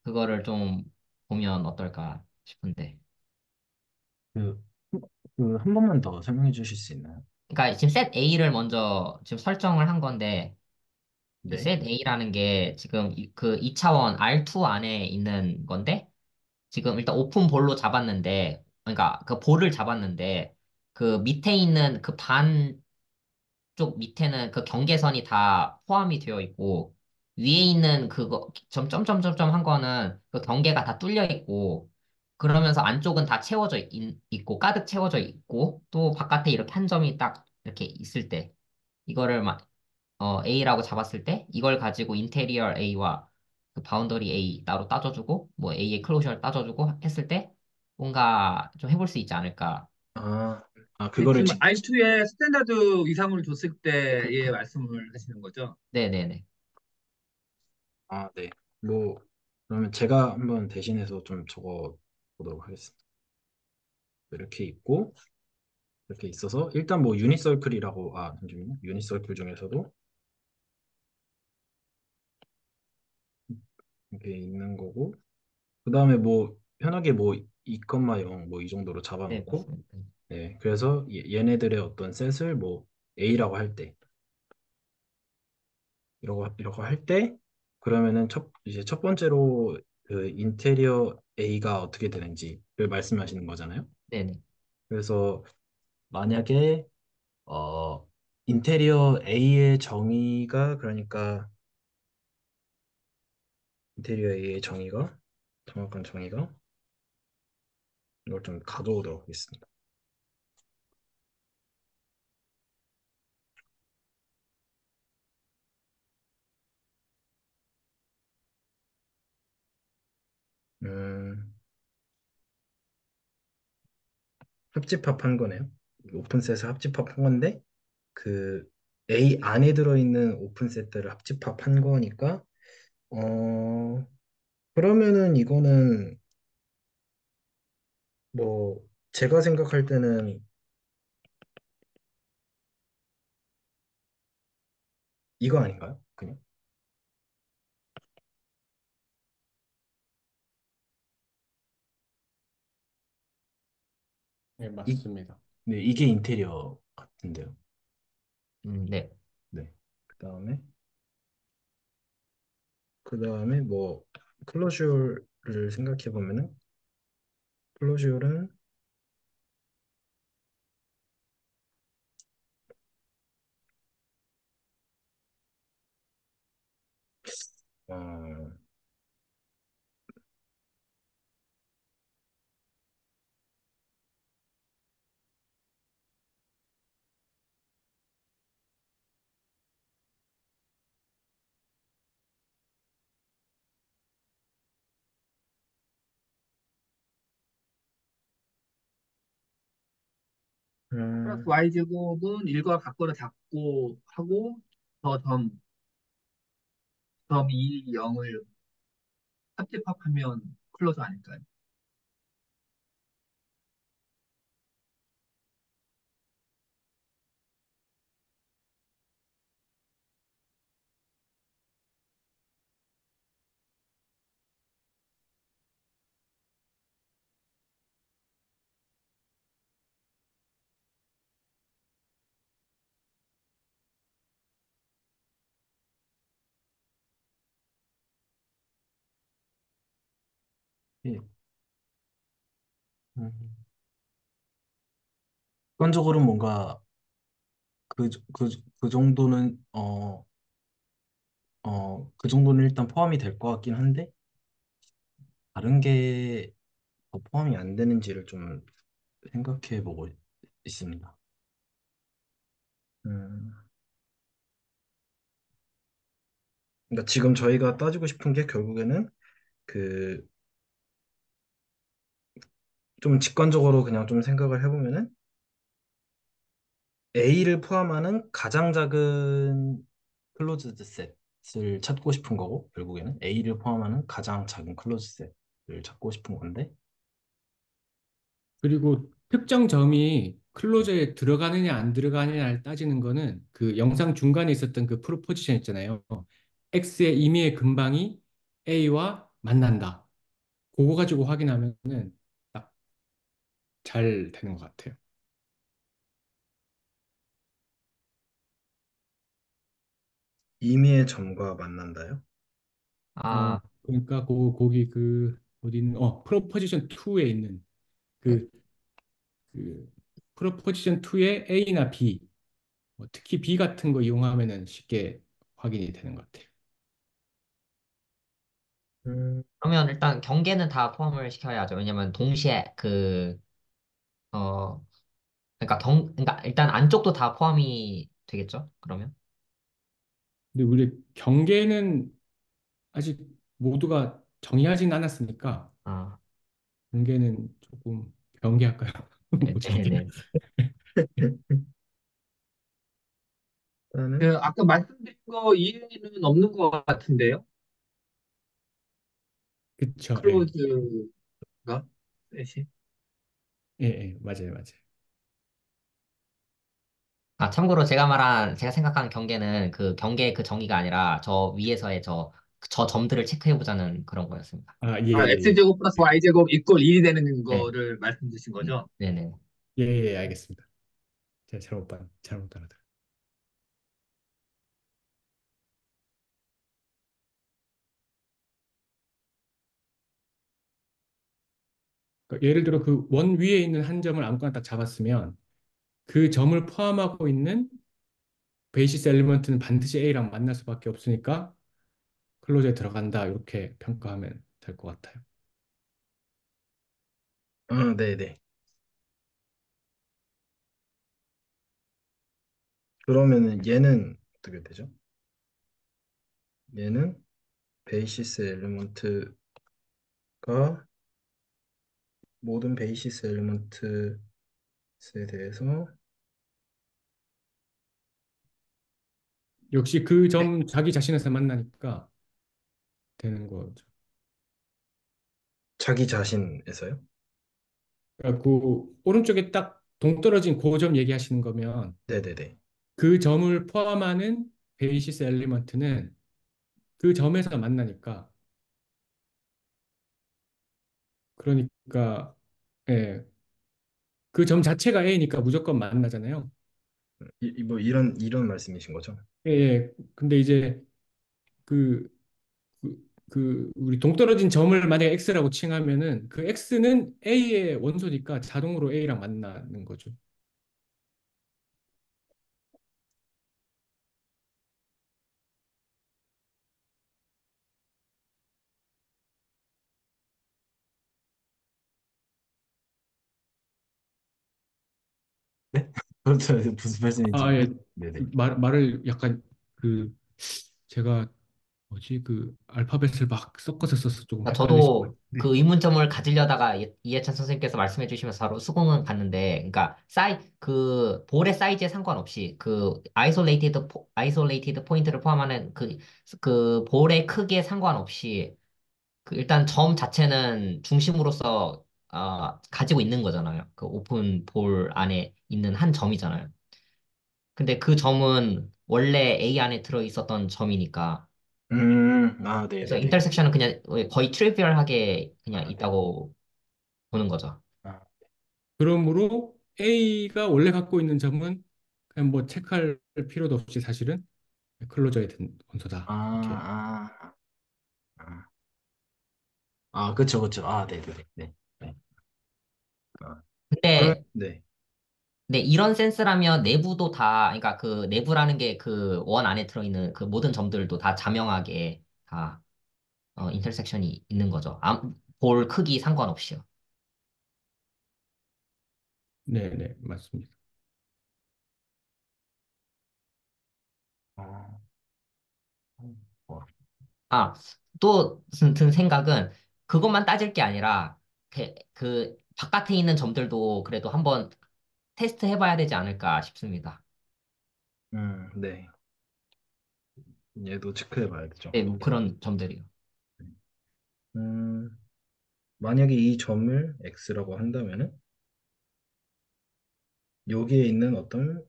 그거를 좀 보면 어떨까 싶은데. 그, 한 번만 더 설명해 주실 수 있나요? 그러니까 지금 셋 A를 먼저 지금 설정을 한 건데 이 네. 셋 A라는 게 지금 그 2차원 R2 안에 있는 건데 지금 일단 오픈 볼로 잡았는데 그러니까 그 볼을 잡았는데 그 밑에 있는 그 반 쪽 밑에는 그 경계선이 다 포함이 되어 있고 위에 있는 그거 점점점점점 한 거는 그 경계가 다 뚫려 있고 그러면서 안쪽은 다 있고 가득 채워져 있고 또 바깥에 이렇게 한 점이 딱 이렇게 있을 때 이거를 A라고 잡았을 때 이걸 가지고 인테리어 A와 그 바운더리 A 따로 따져주고 뭐 A의 클로저를 따져주고 했을 때 뭔가 좀 해볼 수 있지 않을까. 아, 네, 그거를 지금 R2에 스탠다드 이상을 줬을 때의 말씀을 하시는 거죠? 네네네. 네. 뭐, 그러면 제가 한번 대신해서 좀 적어 보도록 하겠습니다. 이렇게 있고, 이렇게 있어서, 일단 뭐, 잠시만요. 유니서클 중에서도 이렇게 있는 거고, 그 다음에 뭐, 편하게 뭐, 2,0 뭐, 이 정도로 네, 잡아놓고, 맞습니다. 네. 그래서 얘네들의 어떤 셋을 뭐, A라고 할 때, 이러고 할 때, 그러면은 이제 첫 번째로 그 인테리어 A가 어떻게 되는지를 말씀하시는 거잖아요. 네네. 그래서 만약에 어 인테리어 A의 정의가 그러니까 인테리어 A의 정의가 정확한 정의가 이걸 좀 가져오도록 하겠습니다. 음, 합집합한 거네요. 오픈셋을 합집합한 건데 그 A 안에 들어있는 오픈셋들을 합집합한 거니까 그러면은 이거는 뭐 제가 생각할 때는 이거 아닌가요? 그냥 네, 이, 맞습니다. 네, 이게 인테리어 같은데요. 네. 네. 그다음에 뭐 클로ዥ를 생각해 보면은 클로ዥ는 어, 플러스 음, y제곱은 1과 각거를 잡고 하고 더 점 2, 0을 합집합하면 클로즈 아닐까요? 예. 음. 객관적으로 뭔가 그, 그, 그 정도는 그 정도는 일단 포함이 될 것 같긴 한데 다른 게 더 포함이 안 되는지를 좀 생각해 보고 있습니다. 음, 그러니까 지금 저희가 따지고 싶은 게 결국에는 그 좀 직관적으로 그냥 좀 생각을 해보면은 A를 포함하는 가장 작은 클로즈드 셋을 찾고 싶은 거고 결국에는 A를 포함하는 가장 작은 클로즈 셋을 찾고 싶은 건데 그리고 특정 점이 클로저에 들어가느냐 안 들어가느냐를 따지는 거는 그 영상 중간에 있었던 그 프로포지션 있잖아요. X의 임의의 근방이 A와 만난다. 그거 가지고 확인하면은 딱 잘 되는 것 같아요. 임의의 점과 만난다요? 아, 그러니까 거기 그 어디 있는 프로포지션 2에 있는 네. 그, 그 프로포지션 2의 A나 B 뭐 특히 B 같은 거 이용하면은 쉽게 확인이 되는 것 같아요. 음, 그러면 일단 경계는 다 포함을 시켜야죠. 왜냐면 동시에 어, 그러니까 일단 안쪽도 다 포함이 되겠죠? 그러면? 근데 우리 경계는 아직 모두가 정의하진 않았으니까 아, 경계는 조금 경계할까요? 뭐지? 네네. 일단은 그 아까 말씀드린 거 이해는 없는 것 같은데요? 그쵸, 예. 클로즈가 셋이. 예, 예, 맞아요, 맞아요. 아, 참고로 제가 생각하는 경계는 그 경계 그 정의가 아니라 저 위에서의 저 점들을 체크해보자는 그런 거였습니다. 아, 예, 아, 예, x제곱 플러스 y제곱 이꼴 1이 되는 네. 거를 말씀 주신 거죠? 네네. 예, 예, 예, 알겠습니다. 제가 잘못 알아들었어요. 그러니까 예를 들어 그 원 위에 있는 한 점을 아무거나 딱 잡았으면 그 점을 포함하고 있는 베이시스 엘리먼트는 반드시 A랑 만날 수밖에 없으니까 클로즈에 들어간다 이렇게 평가하면 될 것 같아요. 네네. 그러면은 얘는 어떻게 되죠? 얘는 베이시스 엘리먼트가 모든 베이시스 엘리먼트에 대해서 역시 그 점 자기 자신에서 만나니까 되는 거죠. 자기 자신에서요? 그러니까 그 오른쪽에 딱 동떨어진 그 점 얘기하시는 거면 네네네. 그 점을 포함하는 베이시스 엘리먼트는 그 점에서 만나니까 그러니까 예, 그 점 자체가 A니까 무조건 만나잖아요. 뭐 이런 말씀이신 거죠? 예, 예. 근데 이제 그, 우리 동떨어진 점을 만약에 X라고 칭하면은 그 X는 A의 원소니까 자동으로 A랑 만나는 거죠. 네? 그렇죠. 무슨 말씀인지. 아, 예. 네네. 말을 약간 그 제가 뭐지 그 알파벳을 막 섞어서 써서 조금 그러니까 헷갈리신 것 저도 같은데. 그 의문점을 가지려다가 이해찬 선생님께서 말씀해 주시면서 바로 수긍은 갔는데, 그러니까 그 볼의 사이즈에 상관없이 그 아이솔레이티드 포인트를 포함하는 그 볼의 크기에 상관없이 그 일단 점 자체는 중심으로서 가지고 있는 거잖아요. 그 오픈 볼 안에 있는 한 점이잖아요. 근데 그 점은 원래 A 안에 들어 있었던 점이니까. 그래서 네네네. 인터섹션은 그냥 거의 트리비얼하게 그냥 네. 있다고 보는 거죠. 아, 그러므로 A가 원래 갖고 있는 점은 그냥 뭐 체크할 필요도 없이 사실은 클로저에 든 원소다. 이렇게. 아, 아, 그쵸, 그쵸. 네네네. 네. 네. 아, 그러면, 근데 네. 네, 이런 센스라면 내부도 다, 그러니까 그 내부라는 게 그 원 안에 들어있는 그 모든 점들도 다 자명하게 다 인터섹션이 있는 거죠. 볼 크기 상관없이요. 네, 네, 맞습니다. 어, 어, 아, 또 든 생각은 그것만 따질 게 아니라 그 바깥에 있는 점들도 그래도 한번 테스트 해봐야 되지 않을까 싶습니다. 네. 얘도 체크해 봐야겠죠. 네, 뭐 그런 점들이요. 음, 만약에 이 점을 X라고 한다면은, 여기에 있는 어떤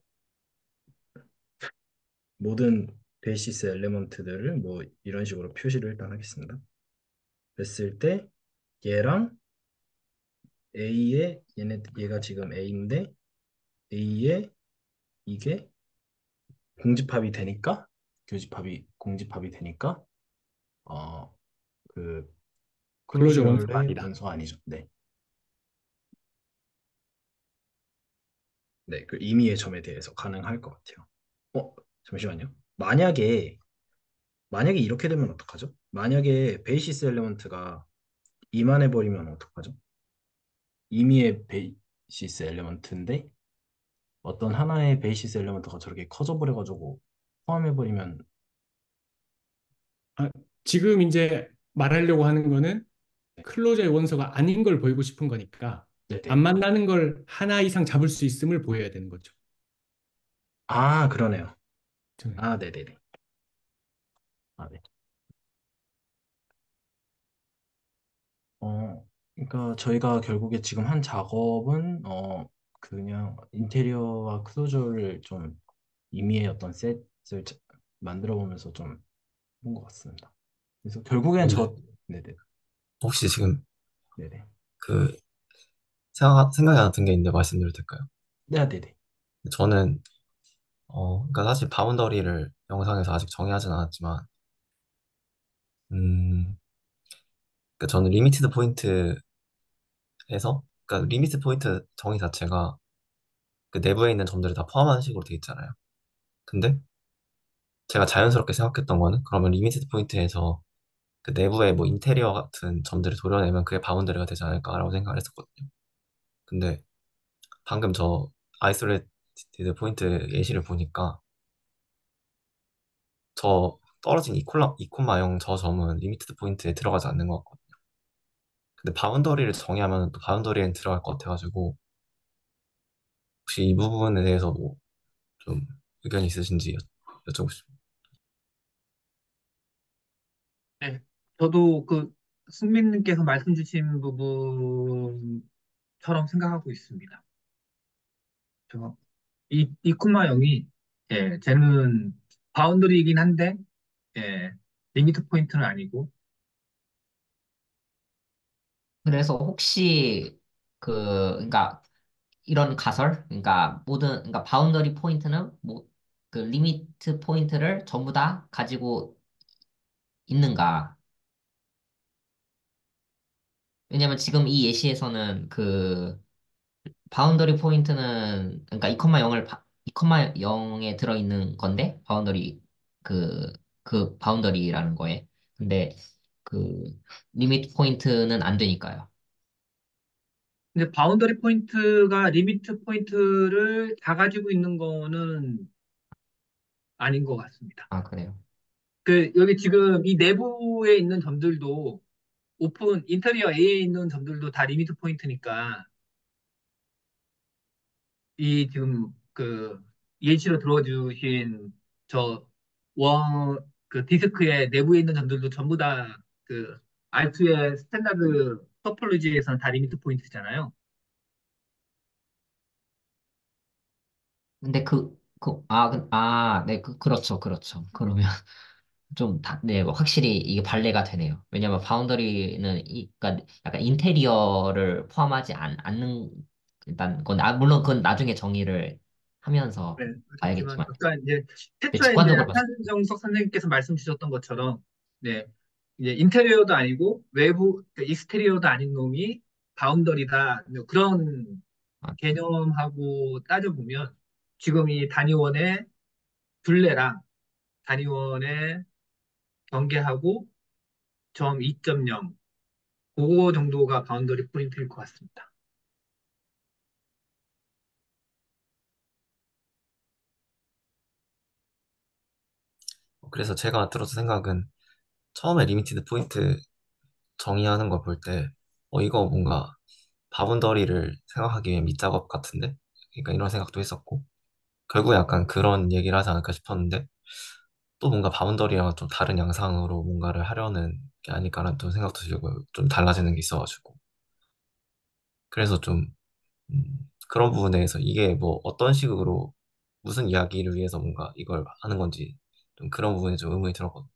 모든 베이시스 엘리먼트들을 뭐 이런 식으로 표시를 일단 하겠습니다. 했을 때 얘랑 얘가 지금 A인데 A에 이게 공집합이 되니까 교집합이 공집합이 되니까 어 그 클로저 원소가 클로저의 아니다. 원소가 아니죠. 네. 네, 그 임의의 점에 대해서 가능할 것 같아요. 잠시만요. 만약에 이렇게 되면 어떡하죠? 만약에 베이시스 엘리먼트가 이만해 버리면 어떡하죠? 임의의 베이시스 엘리먼트인데 어떤 하나의 베이시스 엘리먼트가 저렇게 커져 버려가지고 포함해 버리면 아, 지금 이제 말하려고 하는 거는 클로저의 원소가 아닌 걸 보이고 싶은 거니까 안 네네. 만나는 걸 하나 이상 잡을 수 있음을 보여야 되는 거죠. 그러네요. 저는. 네네네. 네. 그러니까 저희가 결국에 지금 한 작업은 그냥 인테리어와 클로저를 좀 임의의 어떤 셋을 만들어 보면서 좀 한 것 같습니다. 그래서 결국엔 근데 네네. 혹시 지금 네네. 그 생각이 안 든 게 있는데 말씀드려도 될까요? 네네. 저는 그러니까 사실 바운더리를 영상에서 아직 정의하진 않았지만 음, 그러니까 저는 리미티드 포인트에서 그러니까 리미티드 포인트 정의 자체가 그 내부에 있는 점들을 다 포함하는 식으로 돼 있잖아요. 근데 제가 자연스럽게 생각했던 거는 그러면 리미티드 포인트에서 그 내부에 뭐 인테리어 같은 점들을 도려내면 그게 바운더리가 되지 않을까라고 생각을 했었거든요. 근데 방금 저 아이솔레이티드 포인트 예시를 보니까 저 떨어진 이콤마용 저 점은 리미티드 포인트에 들어가지 않는 것 같거든요. 근데 바운더리를 정의하면 또 바운더리엔 들어갈 것 같아가지고 혹시 이 부분에 대해서 뭐 좀 의견이 있으신지 여쭤보고 싶습니다. 네. 저도 그 승민님께서 말씀 주신 부분처럼 생각하고 있습니다. 저, 이쿠마 영이, 예, 쟤는 바운더리이긴 한데, 예, 리미트 포인트는 아니고, 그래서 혹시 그러니까 이런 가설, 그러니까 그러니까 바운더리 포인트는 뭐 그 리미트 포인트를 전부 다 가지고 있는가? 왜냐면 지금 이 예시에서는 그 바운더리 포인트는 그러니까 2,0에 들어있는 건데 바운더리 그 바운더리라는 거에 근데 그 리미트 포인트는 안 되니까요. 근데 바운더리 포인트가 리미트 포인트를 다 가지고 있는 거는 아닌 것 같습니다. 아, 그래요. 여기 지금 이 내부에 있는 점들도 오픈 인테리어 A에 있는 점들도 다 리미트 포인트니까 이 지금 예시로 들어주신 저 원 디스크의 내부에 있는 점들도 전부 다 R2의 스탠다드 토폴로지에서는 다 리미트 포인트잖아요. 근데 네, 그렇죠, 그렇죠. 그러면 네, 뭐 확실히 이게 발레가 되네요. 왜냐면 바운더리는 그러니까 약간 인테리어를 포함하지 않는, 일단, 물론 그건 나중에 정의를 하면서 네, 그렇겠지만 봐야겠지만, 아까 이제 근데 최초에 이제 직관적으로 봤을 한정석 선생님께서 말씀 주셨던 것처럼 네, 이제 인테리어도 아니고 외부 익스테리어도 아닌 놈이 바운더리다 그런 때, 개념하고 따져보면 지금 이 단위원의 둘레랑 단위원의 경계하고 점 2.0 그거 정도가 바운더리 포인트일 것 같습니다. 그래서 제가 들어서 생각은 처음에 리미티드 포인트 정의하는 걸 볼 때, 이거 뭔가 바운더리를 생각하기 위한 밑작업 같은데? 그러니까 이런 생각도 했었고, 결국 약간 그런 얘기를 하지 않을까 싶었는데, 또 뭔가 바운더리랑 좀 다른 양상으로 뭔가를 하려는 게 아닐까라는 또 생각도 들고, 좀 달라지는 게 있어가지고. 그래서 좀, 그런 부분에 대해서 이게 뭐 어떤 식으로, 무슨 이야기를 위해서 뭔가 이걸 하는 건지, 좀 그런 부분에 좀 의문이 들었거든요.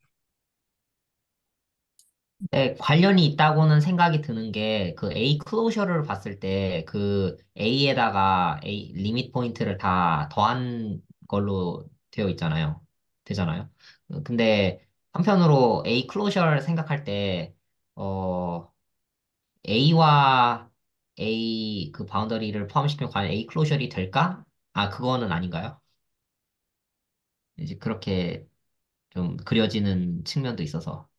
네, 관련이 있다고는 생각이 드는 게, 그 A 클로저를 봤을 때, 그 A에다가 A 리밋 포인트를 다 더한 걸로 되잖아요. 근데 한편으로 A 클로저를 생각할 때, 어, A와 A 그 바운더리를 포함시키면 과연 A 클로저이 될까? 아, 그거는 아닌가요? 이제 그렇게 좀 그려지는 측면도 있어서.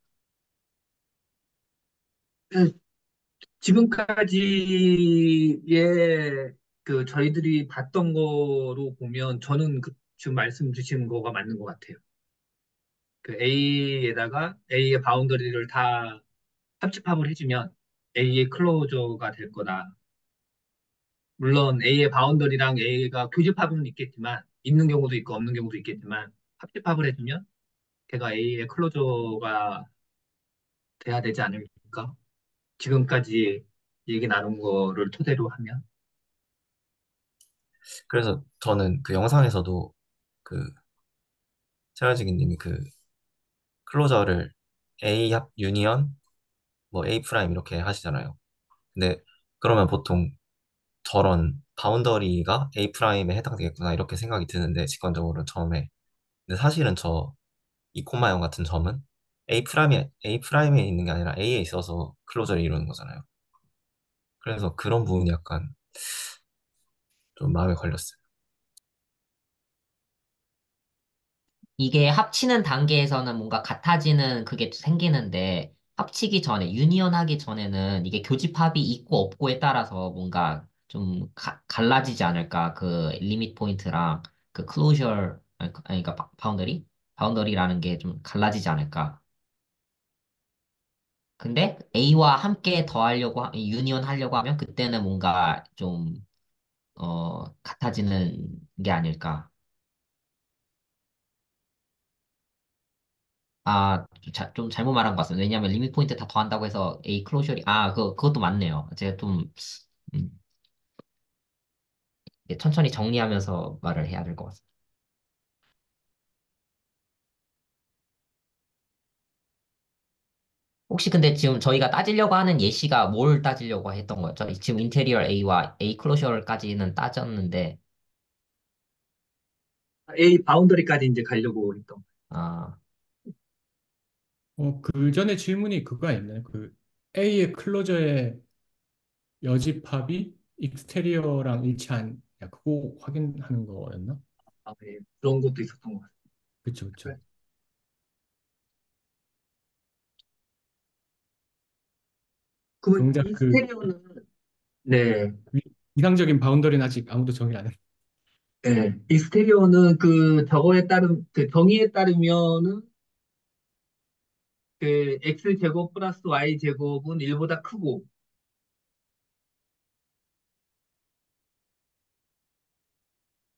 지금까지의 저희들이 봤던 거로 보면 저는 지금 말씀 주신 거가 맞는 것 같아요. A에다가 A의 바운더리를 다 합집합을 해주면 A의 클로저가 될 거다. 물론 A의 바운더리랑 A가 교집합은 있겠지만 있는 경우도 있고 없는 경우도 있겠지만 합집합을 해주면 걔가 A의 클로저가 돼야 되지 않을까? 지금까지 얘기 나눈 거를 토대로 하면 그래서 저는 그 영상에서도 그 최현직님이 그 클로저를 A 합 유니언 뭐 A 프라임 이렇게 하시잖아요. 근데 그러면 보통 저런 바운더리가 A 프라임에 해당되겠구나 이렇게 생각이 드는데 직관적으로 처음에. 근데 사실은 저 이코마형 같은 점은 A 프라임에 있는 게 아니라 A에 있어서 클로저를 이루는 거잖아요. 그래서 그런 부분이 약간 좀 마음에 걸렸어요. 이게 합치는 단계에서는 뭔가 같아지는 그게 생기는데 합치기 전에 유니언 하기 전에는 이게 교집합이 있고 없고에 따라서 뭔가 좀 갈라지지 않을까? 그 리밋 포인트랑 그 클로저, 아니, 그러니까 바운더리? 바운더리라는 게 좀 갈라지지 않을까? 근데 A와 함께 유니온 하려고 하면 그때는 뭔가 좀, 같아지는 게 아닐까. 아, 좀 잘못 말한 것 같습니다. 왜냐하면 리밋 포인트 다 더한다고 해서 A 클로저리, 그것도 맞네요. 제가 좀, 음, 이제 천천히 정리하면서 말을 해야 될 것 같습니다. 혹시 근데 지금 저희가 따지려고 하는 예시가 뭘 따지려고 했던 거였죠? 지금 인테리어 A와 A 클로저까지는 따졌는데, A 바운더리까지 이제 가려고 했던. 아, 그 전에 질문이 그거 아니나요? 그 A의 클로저의 여집합이 익스테리어랑 일치한, 야, 그거 확인하는 거였나? 네. 그런 것도 있었던 것 그쵸, 그쵸. 같아요. 그러면 정작 그 익스테리어는 네, 이상적인 바운더리는 아직 아무도 정의 안 했. 네. 익스테리어는 그 저거에 따른 그 정의에 따르면은 그 x 제곱 플러스 y 제곱은 1보다 크고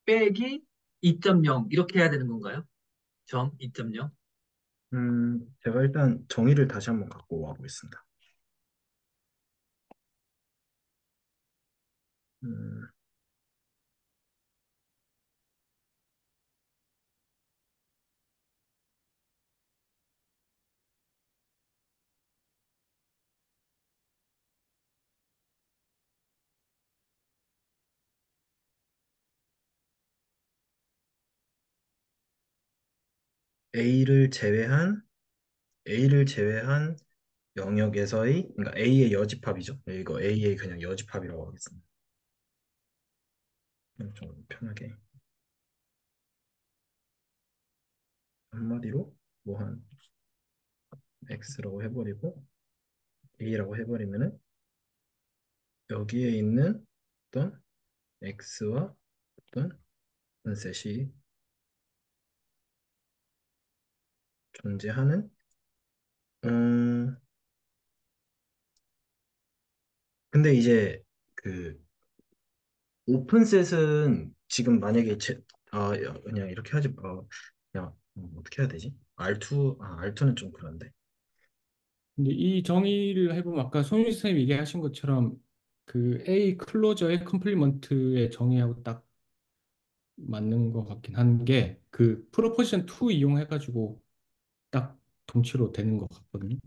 빼기 2.0 이렇게 해야 되는 건가요? 점 2.0. 제가 일단 정의를 다시 한번 갖고 와 보겠습니다. 음, A를 제외한 A를 제외한 영역에서의 그러니까 A의 여집합이죠. 이거 A의 그냥 여집합이라고 하겠습니다. 좀 편하게 한마디로 뭐 한 X라고 해버리고 A라고 해버리면은 여기에 있는 어떤 X와 어떤 셋이 존재하는 음 근데 이제 그 오픈셋은 지금 만약에 그냥 이렇게 하지 그냥 어떻게 해야 되지? R2는 좀 그런데 근데 이 정의를 해보면 아까 손윤 선생님이 얘기하신 것처럼 그 A 클로저의 컴플리먼트의 정의하고 딱 맞는 것 같긴 한 게 그 프로포지션 2 이용해가지고 딱 동치로 되는 것 같거든요.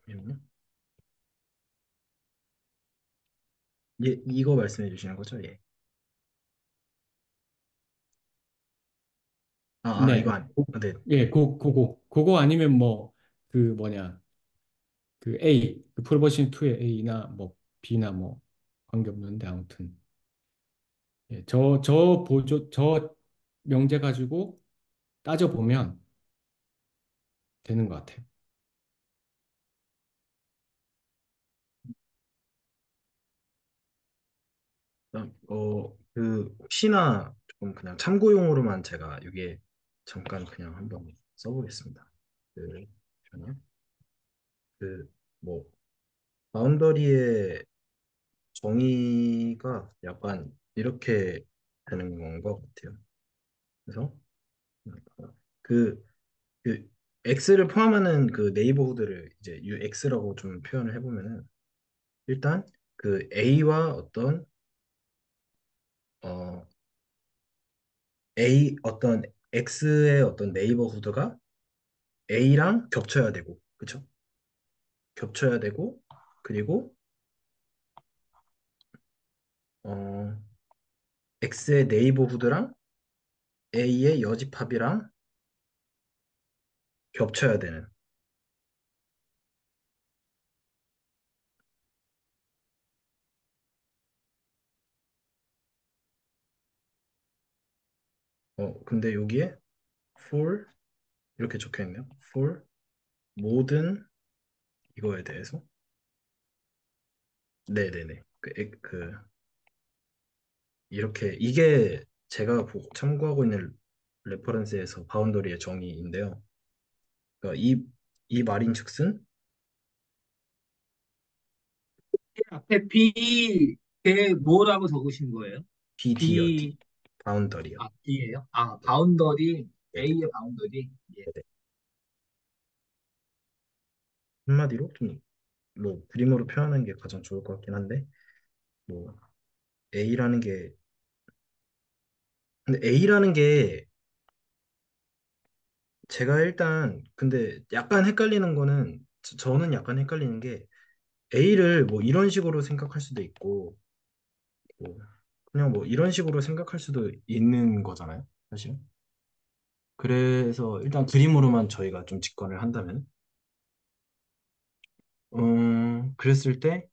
잠깐만요. 예, 이거 말씀해 주시는 거죠? 예. 네, 이거 아니. 네. 예, 그거 아니면 뭐 그 뭐냐 그 A 그 프로포지션 2의 A나 뭐 B나 뭐 관계없는데 아무튼 예, 저 명제 가지고 따져 보면 되는 것 같아요. 혹시나 조금 그냥 참고용으로만 제가 여기에 잠깐 그냥 한번 써보겠습니다. 그, 잠시만요. 뭐, 바운더리의 정의가 약간 이렇게 되는 것 같아요. 그래서, 그, 그, X를 포함하는 그 네이버후드를 이제 UX라고 좀 표현을 해보면은, 일단 그 A와 어떤, 어, 어떤 X의 어떤 네이버후드가 A랑 겹쳐야 되고, 그쵸? 겹쳐야 되고, 그리고, 어, X의 네이버후드랑 A의 여집합이랑 겹쳐야 되는. 근데 여기에 for 이렇게 적혀 있네요. for 모든 이거에 대해서. 네네네. 이렇게 이게 제가 참고하고 있는 레퍼런스에서 바운더리의 정의인데요. 그러니까 이 말인즉슨 앞에 B, 에 뭐라고 적으신 거예요? BD요, D. B, 바운더리요. B예요? 아, 네, 바운더리, 네네. A의 바운더리. 예. 네네. 한마디로 좀 뭐 그림으로 표현하는 게 가장 좋을 것 같긴 한데 뭐 A라는 게 근데 A라는 게 제가 일단 근데 약간 헷갈리는 거는 저는 약간 헷갈리는 게 A를 뭐 이런 식으로 생각할 수도 있고 뭐 그냥 뭐 이런 식으로 생각할 수도 있는 거잖아요, 사실. 그래서 일단 그림으로만 저희가 좀 직관을 한다면, 그랬을 때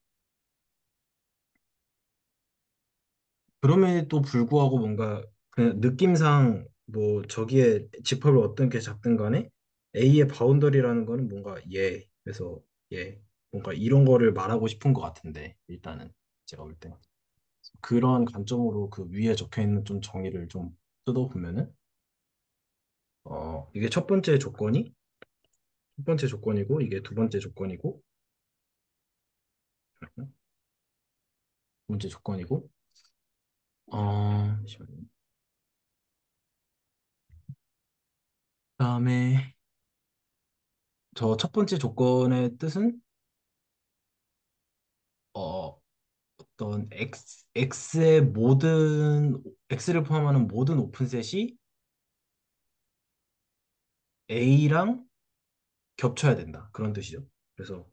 그럼에도 불구하고 뭔가 그냥 느낌상 뭐 저기에 집합을 어떤 게 잡든 간에 A의 바운더리라는 거는 뭔가 그래서 뭔가 이런 거를 말하고 싶은 것 같은데 일단은 제가 볼 때 그런 관점으로 그 위에 적혀 있는 좀 정의를 좀 뜯어보면은 이게 첫 번째 조건이고 이게 두 번째 조건이고 두 번째 조건이고 잠시만요. 그다음에 저 첫 번째 조건의 뜻은 어, 어떤 X를 포함하는 모든 오픈셋이 A랑 겹쳐야 된다. 그런 뜻이죠. 그래서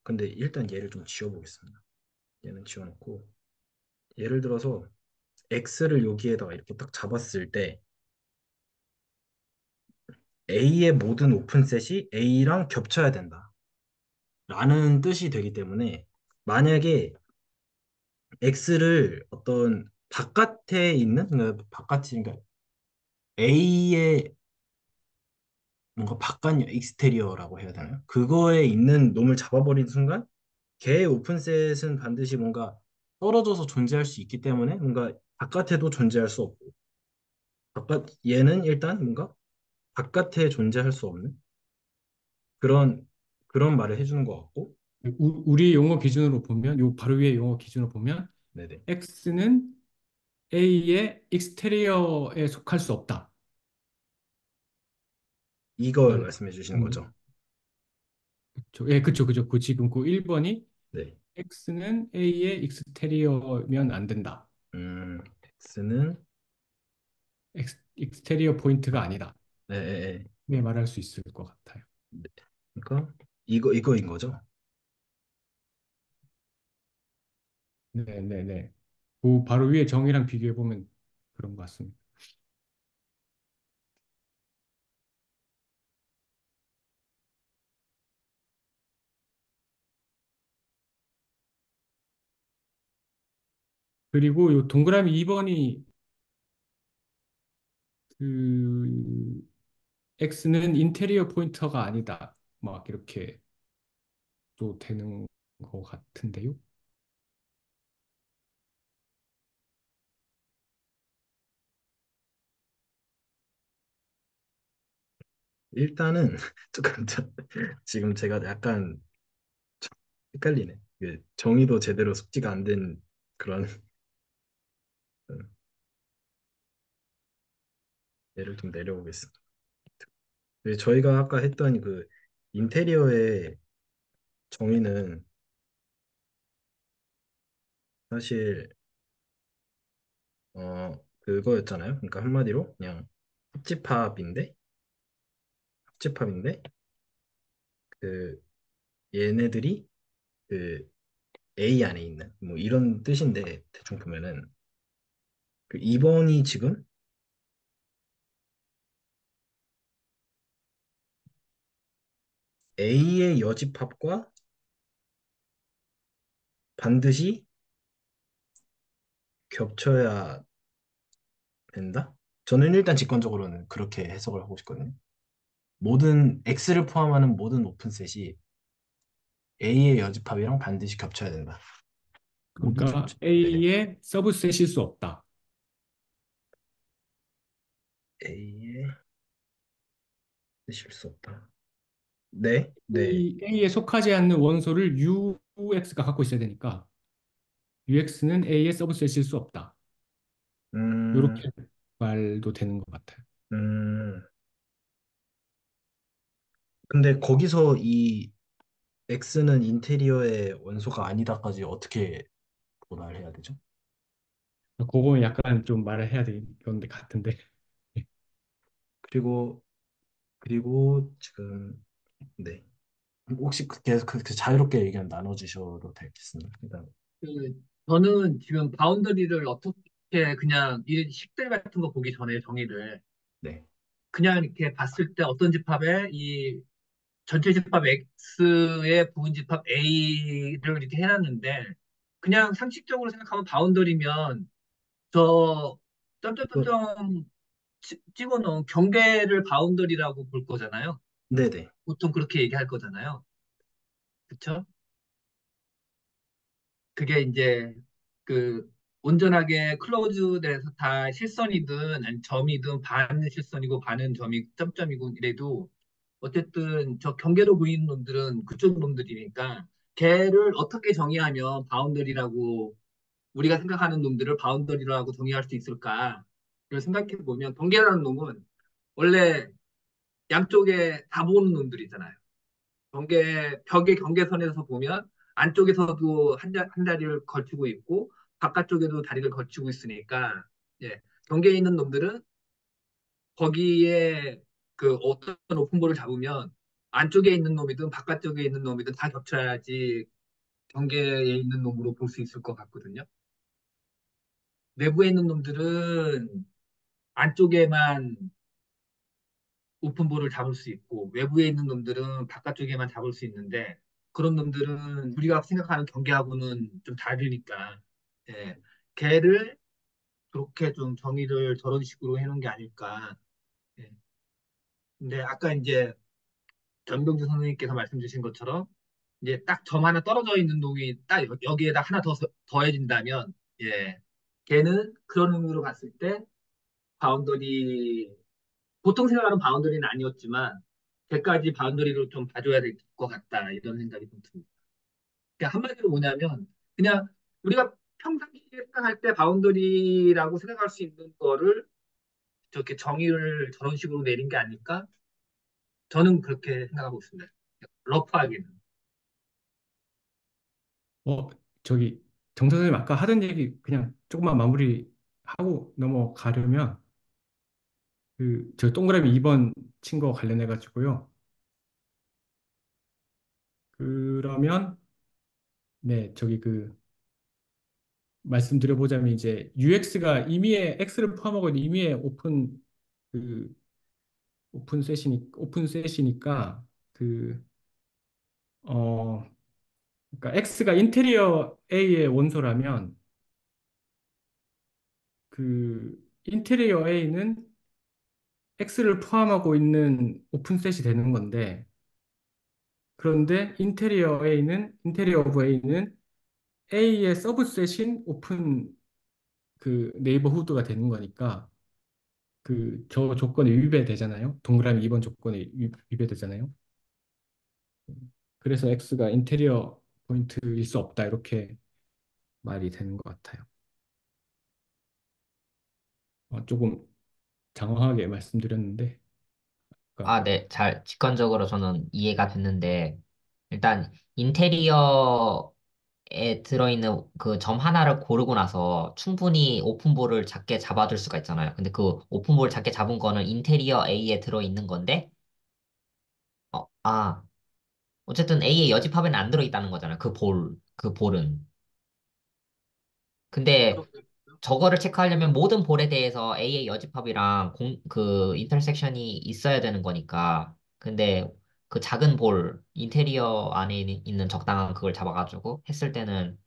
근데 일단 얘를 좀 지워보겠습니다. 얘는 지워놓고 예를 들어서 X를 여기에다가 이렇게 딱 잡았을 때 A의 모든 오픈셋이 A랑 겹쳐야 된다. 라는 뜻이 되기 때문에 만약에 X를 어떤 바깥에 있는 그러니까 바깥이 그러니까 A의 뭔가 바깥 익스테리어라고 해야 되나요? 그거에 있는 놈을 잡아버린 순간 걔의 오픈셋은 반드시 뭔가 떨어져서 존재할 수 있기 때문에 뭔가 바깥에도 존재할 수 없고 얘는 일단 뭔가 바깥에 존재할 수 없는 그런 그런 말을 해주는 것 같고 우리 용어 기준으로 보면, 요 바로 위에 용어 기준으로 보면, 네네 X는 A의 익스테리어에 속할 수 없다. 이걸 라는 말씀해 주시는 거죠. 음, 예, 그쵸. 그 지금 그 1번이 네. X는 A의 익스테리어면 안 된다. X는 익스테리어 포인트가 아니다. 네, 네, 네. 네, 말할 수 있을 것 같아요. 네. 그러니까 이거인 거죠. 네. 그 바로 위에 정의랑 비교해 보면 그런 것 같습니다. 그리고 요 동그라미 2번이 그 X는 인테리어 포인터가 아니다. 막 이렇게 또 되는 것 같은데요. 일단은 지금 제가 약간 헷갈리네. 그 정의도 제대로 숙지가 안 된 그런 예를 좀 내려보겠습니다. 저희가 아까 했던 그 인테리어의 정의는 사실 그거였잖아요. 그러니까 한마디로 그냥 합집합인데 합집합인데 그 얘네들이 그 A 안에 있는 뭐 이런 뜻인데 대충 보면은 그 2번이 지금 A의 여집합과 반드시 겹쳐야 된다? 저는 일단 직관적으로는 그렇게 해석을 하고 싶거든요. 모든 X를 포함하는 모든 오픈셋이 A의 여집합이랑 반드시 겹쳐야 된다. 어디 그러니까 주지? 네. A의 서브셋일 수 없다. A에 실수 없다. 네, 네. A에 속하지 않는 원소를 UX가 갖고 있어야 되니까 UX는 A의 서브셋일 수 없다. 음, 이렇게 말도 되는 것 같아요. 음. 근데 거기서 이 X는 인테리어의 원소가 아니다까지 어떻게 보완을 해야 되죠? 그거 약간 좀 말을 해야 되는 데 같은데. 그리고 지금 네. 혹시 계속 그 자유롭게 의견 나눠주셔도 되겠습니다. 일단 그, 저는 지금 바운더리를 어떻게 그냥 이 식들 같은 거 보기 전에 정의를 네. 그냥 이렇게 봤을 때 어떤 집합에 이 전체 집합 X의 부분 집합 A를 이렇게 해놨는데 그냥 상식적으로 생각하면 바운더리면 저 그, 점점점점 찍어놓은 경계를 바운더리라고 볼 거잖아요. 네네. 보통 그렇게 얘기할 거잖아요. 그쵸? 그게 이제 그 온전하게 클로즈돼서 다 실선이든 아니 점이든 반은 실선이고 반은 점이 점점이고 이래도 어쨌든 저 경계로 보이는 놈들은 그쪽 놈들이니까 걔를 어떻게 정의하면 바운더리라고 우리가 생각하는 놈들을 바운더리라고 정의할 수 있을까? 를 생각해 보면 경계라는 놈은 원래 양쪽에 다 보는 놈들이잖아요. 벽의 경계선에서 보면 안쪽에서도 한 다리를 걸치고 있고 바깥쪽에도 다리를 걸치고 있으니까 예, 경계에 있는 놈들은 거기에 그 어떤 오픈볼을 잡으면 안쪽에 있는 놈이든 바깥쪽에 있는 놈이든 다 겹쳐야지 경계에 있는 놈으로 볼 수 있을 것 같거든요. 내부에 있는 놈들은 안쪽에만 오픈볼을 잡을 수 있고 외부에 있는 놈들은 바깥쪽에만 잡을 수 있는데 그런 놈들은 우리가 생각하는 경계하고는 좀 다르니까 예, 걔를 그렇게 좀 정의를 저런 식으로 해놓은 게 아닐까. 예. 근데 아까 이제 전병주 선생님께서 말씀 주신 것처럼 이제 딱 점 하나 떨어져 있는 놈이 딱 여기에다 하나 더 더해진다면 예, 걔는 그런 의미로 봤을 때 바운더리 보통 생각하는 바운더리는 아니었지만 걔까지 바운더리로 좀 봐줘야 될 것 같다 이런 생각이 좀 듭니다. 그러니까 한마디로 뭐냐면 그냥 우리가 평상시에 생각할 때 바운더리라고 생각할 수 있는 거를 저렇게 정의를 저런 식으로 내린 게 아닐까? 저는 그렇게 생각하고 있습니다. 러프하게는. 어, 저기 정 선생님 아까 하던 얘기 그냥 조금만 마무리하고 넘어가려면 그 저 동그라미 2번 친 거 관련해 가지고요. 그러면 네, 저기 그 말씀드려보자면 이제 UX가 임의의 X를 포함하고 있는 임의의 그 오픈 셋이니까 그 그러니까 X가 인테리어 A의 원소라면 그 인테리어 A는 X를 포함하고 있는 오픈셋이 되는 건데 그런데 인테리어 오브 A는 A의 서브셋인 오픈 그 네이버후드가 되는 거니까 그 저 조건에 위배되잖아요. 동그라미 2번 조건에 위배되잖아요. 그래서 X가 인테리어 포인트일 수 없다 이렇게 말이 되는 것 같아요. 조금 장황하게 말씀드렸는데 아, 그러니까 네. 잘, 직관적으로 저는 이해가 됐는데, 일단, 인테리어에 들어있는 그 점 하나를 고르고 나서 충분히 오픈볼을 작게 잡아둘 수가 있잖아요. 근데 그 오픈볼 작게 잡은 거는 인테리어 A에 들어있는 건데, 어, 아, 어쨌든 A의 여집합에는 안 들어있다는 거잖아요. 그 볼은. 근데 그렇게 저거를 체크하려면 모든 볼에 대해서 A의 여집합이랑 그 인터섹션이 있어야 되는 거니까. 근데 그 작은 볼, 인테리어 안에 있는 적당한 그걸 잡아가지고 했을 때는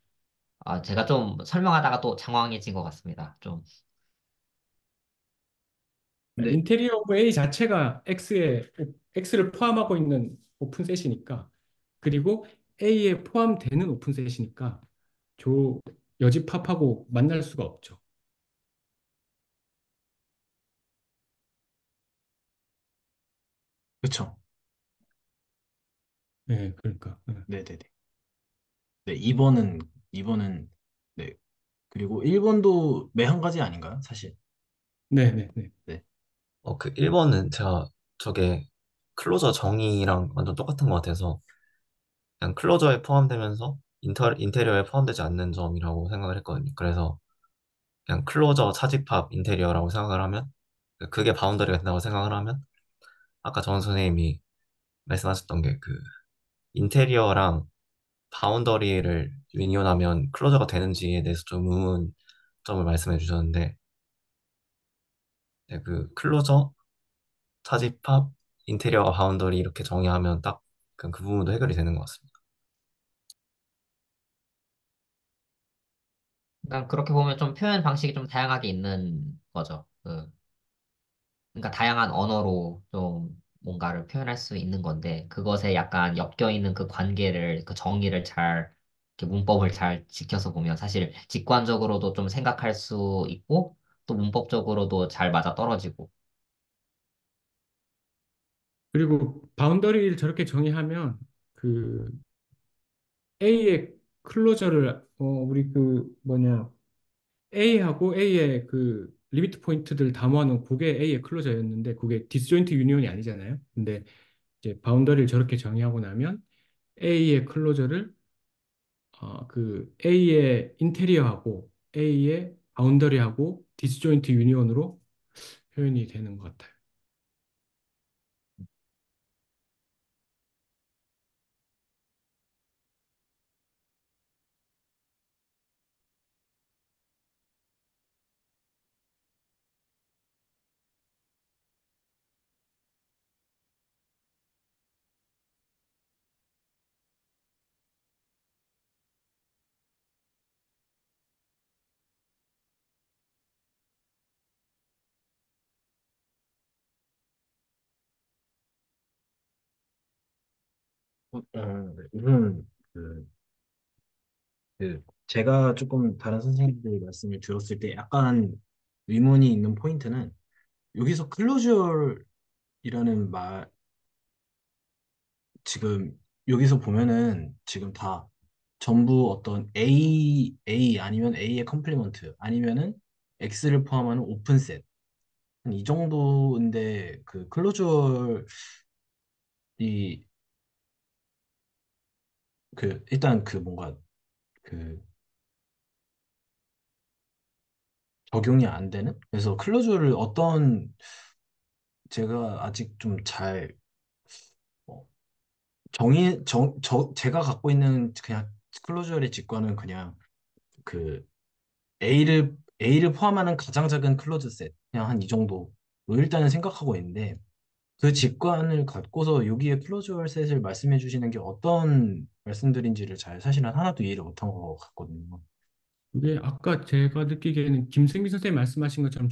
제가 좀 설명하다가 또 장황해진 것 같습니다. 좀. 근데 인테리어 오브 A 자체가 X를 포함하고 있는 오픈셋이니까 그리고 A에 포함되는 오픈셋이니까 조 여집합하고 만날 수가 없죠. 그쵸? 네, 그러니까. 네, 네네네. 네, 2번은 네. 그리고 1번도 매 한 가지 아닌가요? 사실. 네, 네, 네. 네. 그 1번은 제가 저게 클로저 정의랑 완전 똑같은 것 같아서 그냥 클로저에 포함되면서 인테리어에 포함되지 않는 점이라고 생각을 했거든요. 그래서 그냥 클로저 차집합 인테리어라고 생각을 하면 그게 바운더리가 된다고 생각을 하면 아까 정 선생님이 말씀하셨던 게 그 인테리어랑 바운더리를 유니온하면 클로저가 되는지에 대해서 좀 의문점을 말씀해 주셨는데 네, 그 클로저, 차집합, 인테리어와 바운더리 이렇게 정의하면 딱 그 부분도 해결이 되는 것 같습니다. 그러니까 그렇게 보면 좀 표현 방식이 좀 다양하게 있는 거죠. 그러니까 다양한 언어로 좀 뭔가를 표현할 수 있는 건데 그것에 약간 엮여 있는 그 관계를 그 정의를 잘 이렇게 문법을 잘 지켜서 보면 사실 직관적으로도 좀 생각할 수 있고 또 문법적으로도 잘 맞아 떨어지고 그리고 바운더리를 저렇게 정의하면 그 A의 클로저를 우리 그 뭐냐 A하고 A의 그 리미트 포인트들 다 모아놓은 그게 A의 클로저였는데 그게 디스조인트 유니온이 아니잖아요. 근데 이제 바운더리를 저렇게 정의하고 나면 A의 클로저를 그 A의 인테리어하고 A의 바운더리하고 디스조인트 유니온으로 표현이 되는 것 같아요. 네. 우선 제가 조금 다른 선생님들 말씀을 들었을 때 약간 의문이 있는 포인트는 여기서 클로저이라는 말 지금 여기서 보면은 지금 다 전부 어떤 A 아니면 A의 컴플리먼트 아니면은 X를 포함하는 오픈셋 이 정도인데 그 클로저이 일단 그 뭔가 그 적용이 안 되는 그래서 클로저를 어떤 제가 아직 좀잘 제가 갖고 있는 그냥 클로저의 직관은 그냥 그 A를 포함하는 가장 작은 클로즈 셋, 그냥 한 이 정도 일단은 생각하고 있는데 그 직관을 갖고서 여기에 클로저 셋을 말씀해 주시는 게 어떤 말씀들인지를 잘 사실은 하나도 이해를 못한 것 같거든요. 이게 아까 제가 느끼기에는 김승민 선생님 말씀하신 것처럼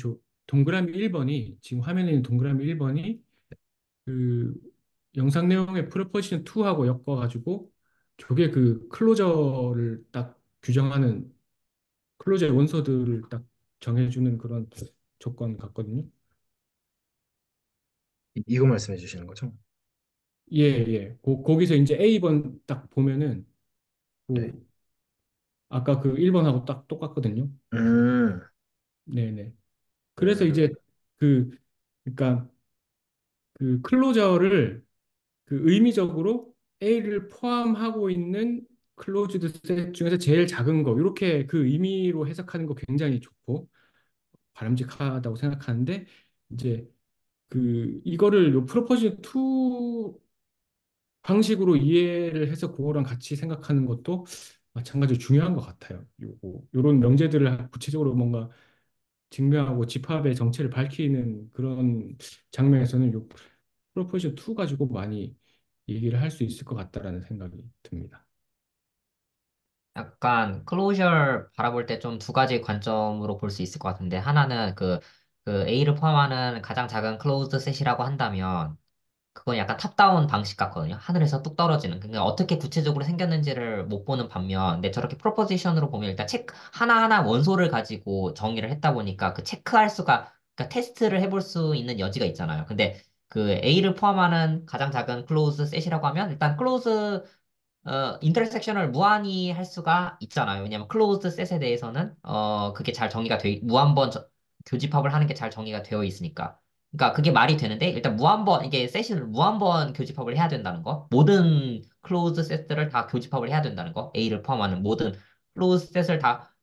동그라미 1번이 지금 화면에 있는 동그라미 1번이 그 영상 내용의 프로포지션 2하고 엮어가지고 저게 그 클로저를 딱 규정하는 클로저의 원소들을 딱 정해주는 그런 조건 같거든요. 이거 말씀해 주시는 거죠? 예, 예. 거기서 이제 A번 딱 보면은 네. 그 아까 그 1번하고 딱 똑같거든요. 음, 네네. 그래서 이제 음, 그 그러니까 그 클로저를 그 의미적으로 A를 포함하고 있는 클로즈드 셋 중에서 제일 작은 거 이렇게 그 의미로 해석하는 거 굉장히 좋고 바람직하다고 생각하는데 이제 그 이거를 요 프로포즈 2 방식으로 이해를 해서 그거랑 같이 생각하는 것도 마찬가지로 중요한 것 같아요. 요런 명제들을 구체적으로 뭔가 증명하고 집합의 정체를 밝히는 그런 장면에서는 요 프로포즈 2 가지고 많이 얘기를 할 수 있을 것 같다라는 생각이 듭니다. 약간 클로저 바라볼 때 좀 두 가지 관점으로 볼 수 있을 것 같은데 하나는 그 A를 포함하는 가장 작은 클로즈드 셋이라고 한다면 그건 약간 탑다운 방식 같거든요. 하늘에서 뚝 떨어지는. 그러니까 어떻게 구체적으로 생겼는지를 못 보는 반면, 근데 저렇게 프로포지션으로 보면 일단 체크, 하나하나 원소를 가지고 정의를 했다 보니까 그 체크할 수가, 그러니까 테스트를 해볼 수 있는 여지가 있잖아요. 근데 그 A를 포함하는 가장 작은 클로즈 셋이라고 하면 일단 클로즈 인터섹션을 무한히 할 수가 있잖아요. 왜냐면 클로즈드 셋에 대해서는 그게 잘 정의가 교집합을 하는 게 잘 정의가 되어 있으니까. 그러니까 그게 말이 되는데 일단 무한번 이게 셋을 무한번 교집합을 해야 된다는 거. 모든 클로즈 셋들을 다 교집합을 해야 된다는 거. A를 포함하는 모든 클로즈 셋을 다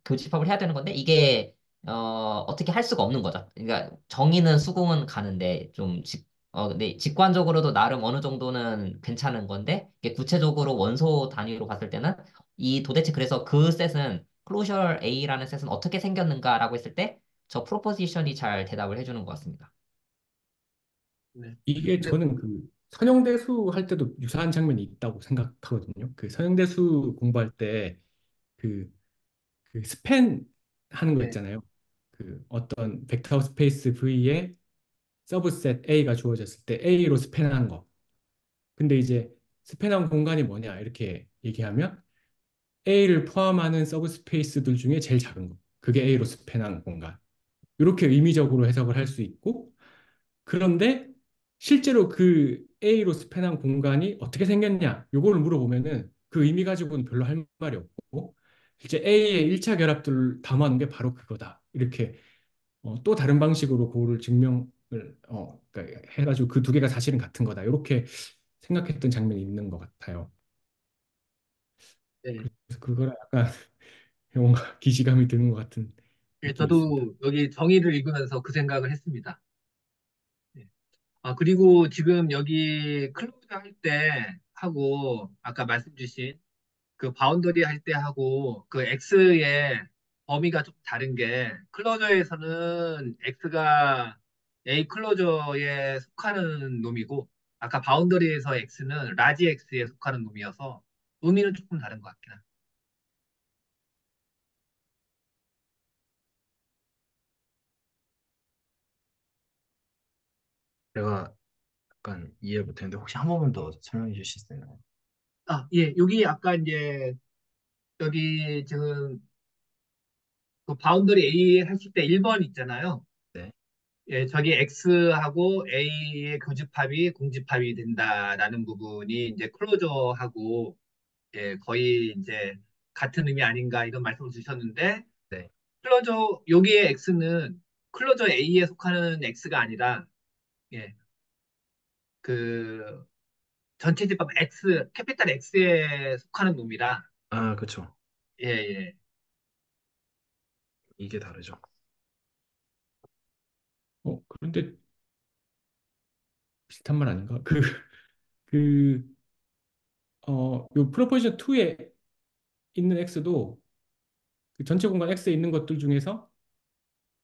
교집합을 해야 되는 건데 이게 어떻게 할 수가 없는 거죠. 그러니까 정의는 수긍은 가는데 근데 직관적으로도 나름 어느 정도는 괜찮은 건데, 이게 구체적으로 원소 단위로 봤을 때는, 이 도대체 그래서 그 셋은, 클로저 A라는 셋은 어떻게 생겼는가라고 했을 때, 저 프로포지션이 잘 대답을 해주는 것 같습니다. 네. 이게 근데 저는 그 선형대수 할 때도 유사한 장면이 있다고 생각하거든요. 그 선형대수 공부할 때 그 스팬 하는 거 네. 있잖아요. 그 어떤 벡터 스페이스 V에 서브셋 A가 주어졌을 때 A로 스팬한 거. 근데 이제 스팬한 공간이 뭐냐 이렇게 얘기하면 A를 포함하는 서브스페이스들 중에 제일 작은 거. 그게 A로 스팬한 공간. 이렇게 의미적으로 해석을 할 수 있고, 그런데 실제로 그 A로 스팬한 공간이 어떻게 생겼냐? 요거를 물어보면은 그 의미 가지고는 별로 할 말이 없고, 실제 A의 1차 결합들을 담아놓은 게 바로 그거다. 이렇게 또 다른 방식으로 그거를 증명을 그러니까 해가지고 그 두 개가 사실은 같은 거다. 이렇게 생각했던 장면이 있는 것 같아요. 네. 그래서 그거랑 약간 뭔가 기시감이 드는 것 같은 예, 느낌이 있습니다. 저도 여기 정의를 읽으면서 그 생각을 했습니다. 예. 그리고 지금 여기 클로즈 할 때 하고, 아까 말씀 주신 그 바운더리 할 때 하고, 그 X의 범위가 좀 다른 게, 클로저에서는 X가 A 클로저에 속하는 놈이고, 아까 바운더리에서 X는 라지 X에 속하는 놈이어서, 의미는 조금 다른 것 같긴 합니다. 제가 약간 이해 못했는데 혹시 한 번만 더 설명해 주실 수 있나요? 예, 여기 아까 이제, 여기 지금 그 바운더리 A 하실 때 1번 있잖아요. 네, 예, 저기 X하고 A의 교집합이 공집합이 된다라는 부분이 이제 클로저하고 예, 거의 이제 같은 의미 아닌가 이런 말씀을 주셨는데 네. 클로저 여기에 X는 클로저 A에 속하는 X가 아니라 예, 그 전체 집합 X 캐피탈 X에 속하는 놈이라 아, 그쵸. 예, 예. 이게 다르죠. 그런데 비슷한 말 아닌가? 그, 요 프로포지션 2에 있는 X도 그 전체 공간 X에 있는 것들 중에서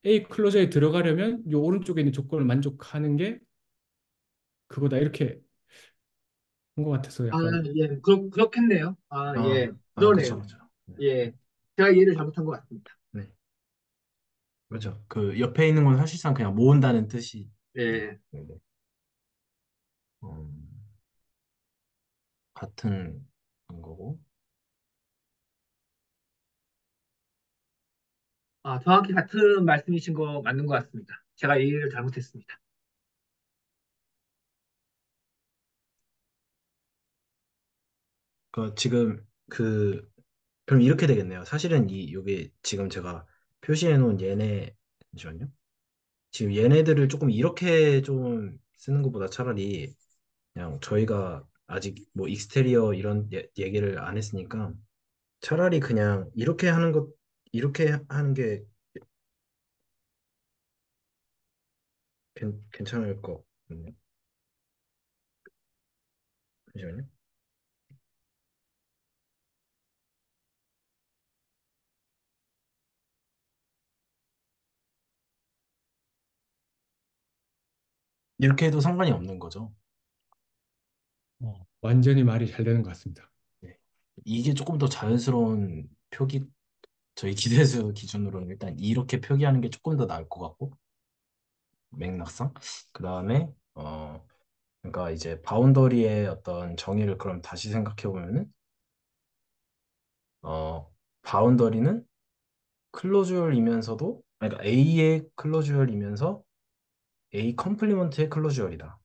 A 클로저에 들어가려면 요 오른쪽에 있는 조건을 만족하는 게 그거다. 이렇게 본 것 같아서 약간, 예, 그렇겠네요. 예, 그쵸, 그러네요. 그쵸. 네, 예, 제가 이해를 잘못한 것 같습니다. 네, 그죠. 그 옆에 있는 건 사실상 그냥 모은다는 뜻이. 네, 예. 네, 네. 음, 같은 거고. 정확히 같은 말씀이신 거 맞는 것 같습니다. 제가 이해를 잘못했습니다. 지금 그럼 이렇게 되겠네요. 사실은 요게 지금 제가 표시해 놓은 잠시만요. 지금 얘네들을 조금 이렇게 좀 쓰는 것보다 차라리 그냥 저희가 아직 뭐 익스테리어 이런 얘기를 안 했으니까 차라리 그냥 이렇게 하는 게 괜찮을 것 같네요. 잠시만요. 이렇게 해도 상관이 없는 거죠. 완전히 말이 잘 되는 것 같습니다. 네. 이게 조금 더 자연스러운 저희 기대수 기준으로는 일단 이렇게 표기하는 게 조금 더 나을 것 같고, 맥락상. 그 다음에, 그러니까 이제 바운더리의 어떤 정의를 그럼 다시 생각해 보면은 어 바운더리는 클로주얼이면서도 그러니까 A의 클로주얼이면서 A 컴플리먼트의 클로주얼이다.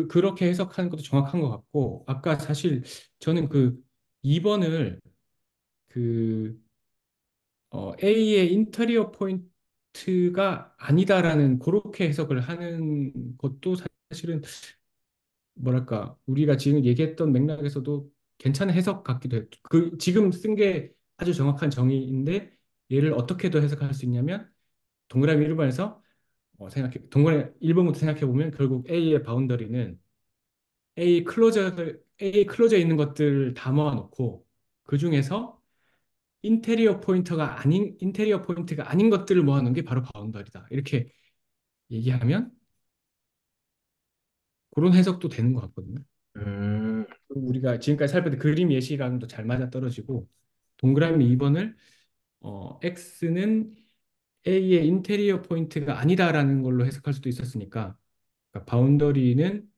그렇게 해석하는 것도 정확한 것 같고, 아까 사실 저는 그 2번을 그 A의 인테리어 포인트가 아니다라는 그렇게 해석을 하는 것도 사실은 뭐랄까 우리가 지금 얘기했던 맥락에서도 괜찮은 해석 같기도 해요. 그 지금 쓴 게 아주 정확한 정의인데 얘를 어떻게도 해석할 수 있냐면 동그라미 1번에서 생각해 동그라미 1번부터 생각해 보면 결국 A의 바운더리는 A 클로저에 있는 것들 다 모아놓고 그 중에서 인테리어 포인트가 아닌 것들을 모아놓은 게 바로 바운더리다. 이렇게 얘기하면 그런 해석도 되는 것 같거든요. 음, 우리가 지금까지 살펴본 그림 예시랑도 잘 맞아떨어지고 동그라미 2번을 X는 A의 인테리어 포인트가 아니다라는 걸로 해석할 수도 있었으니까 그러니까 바운더리는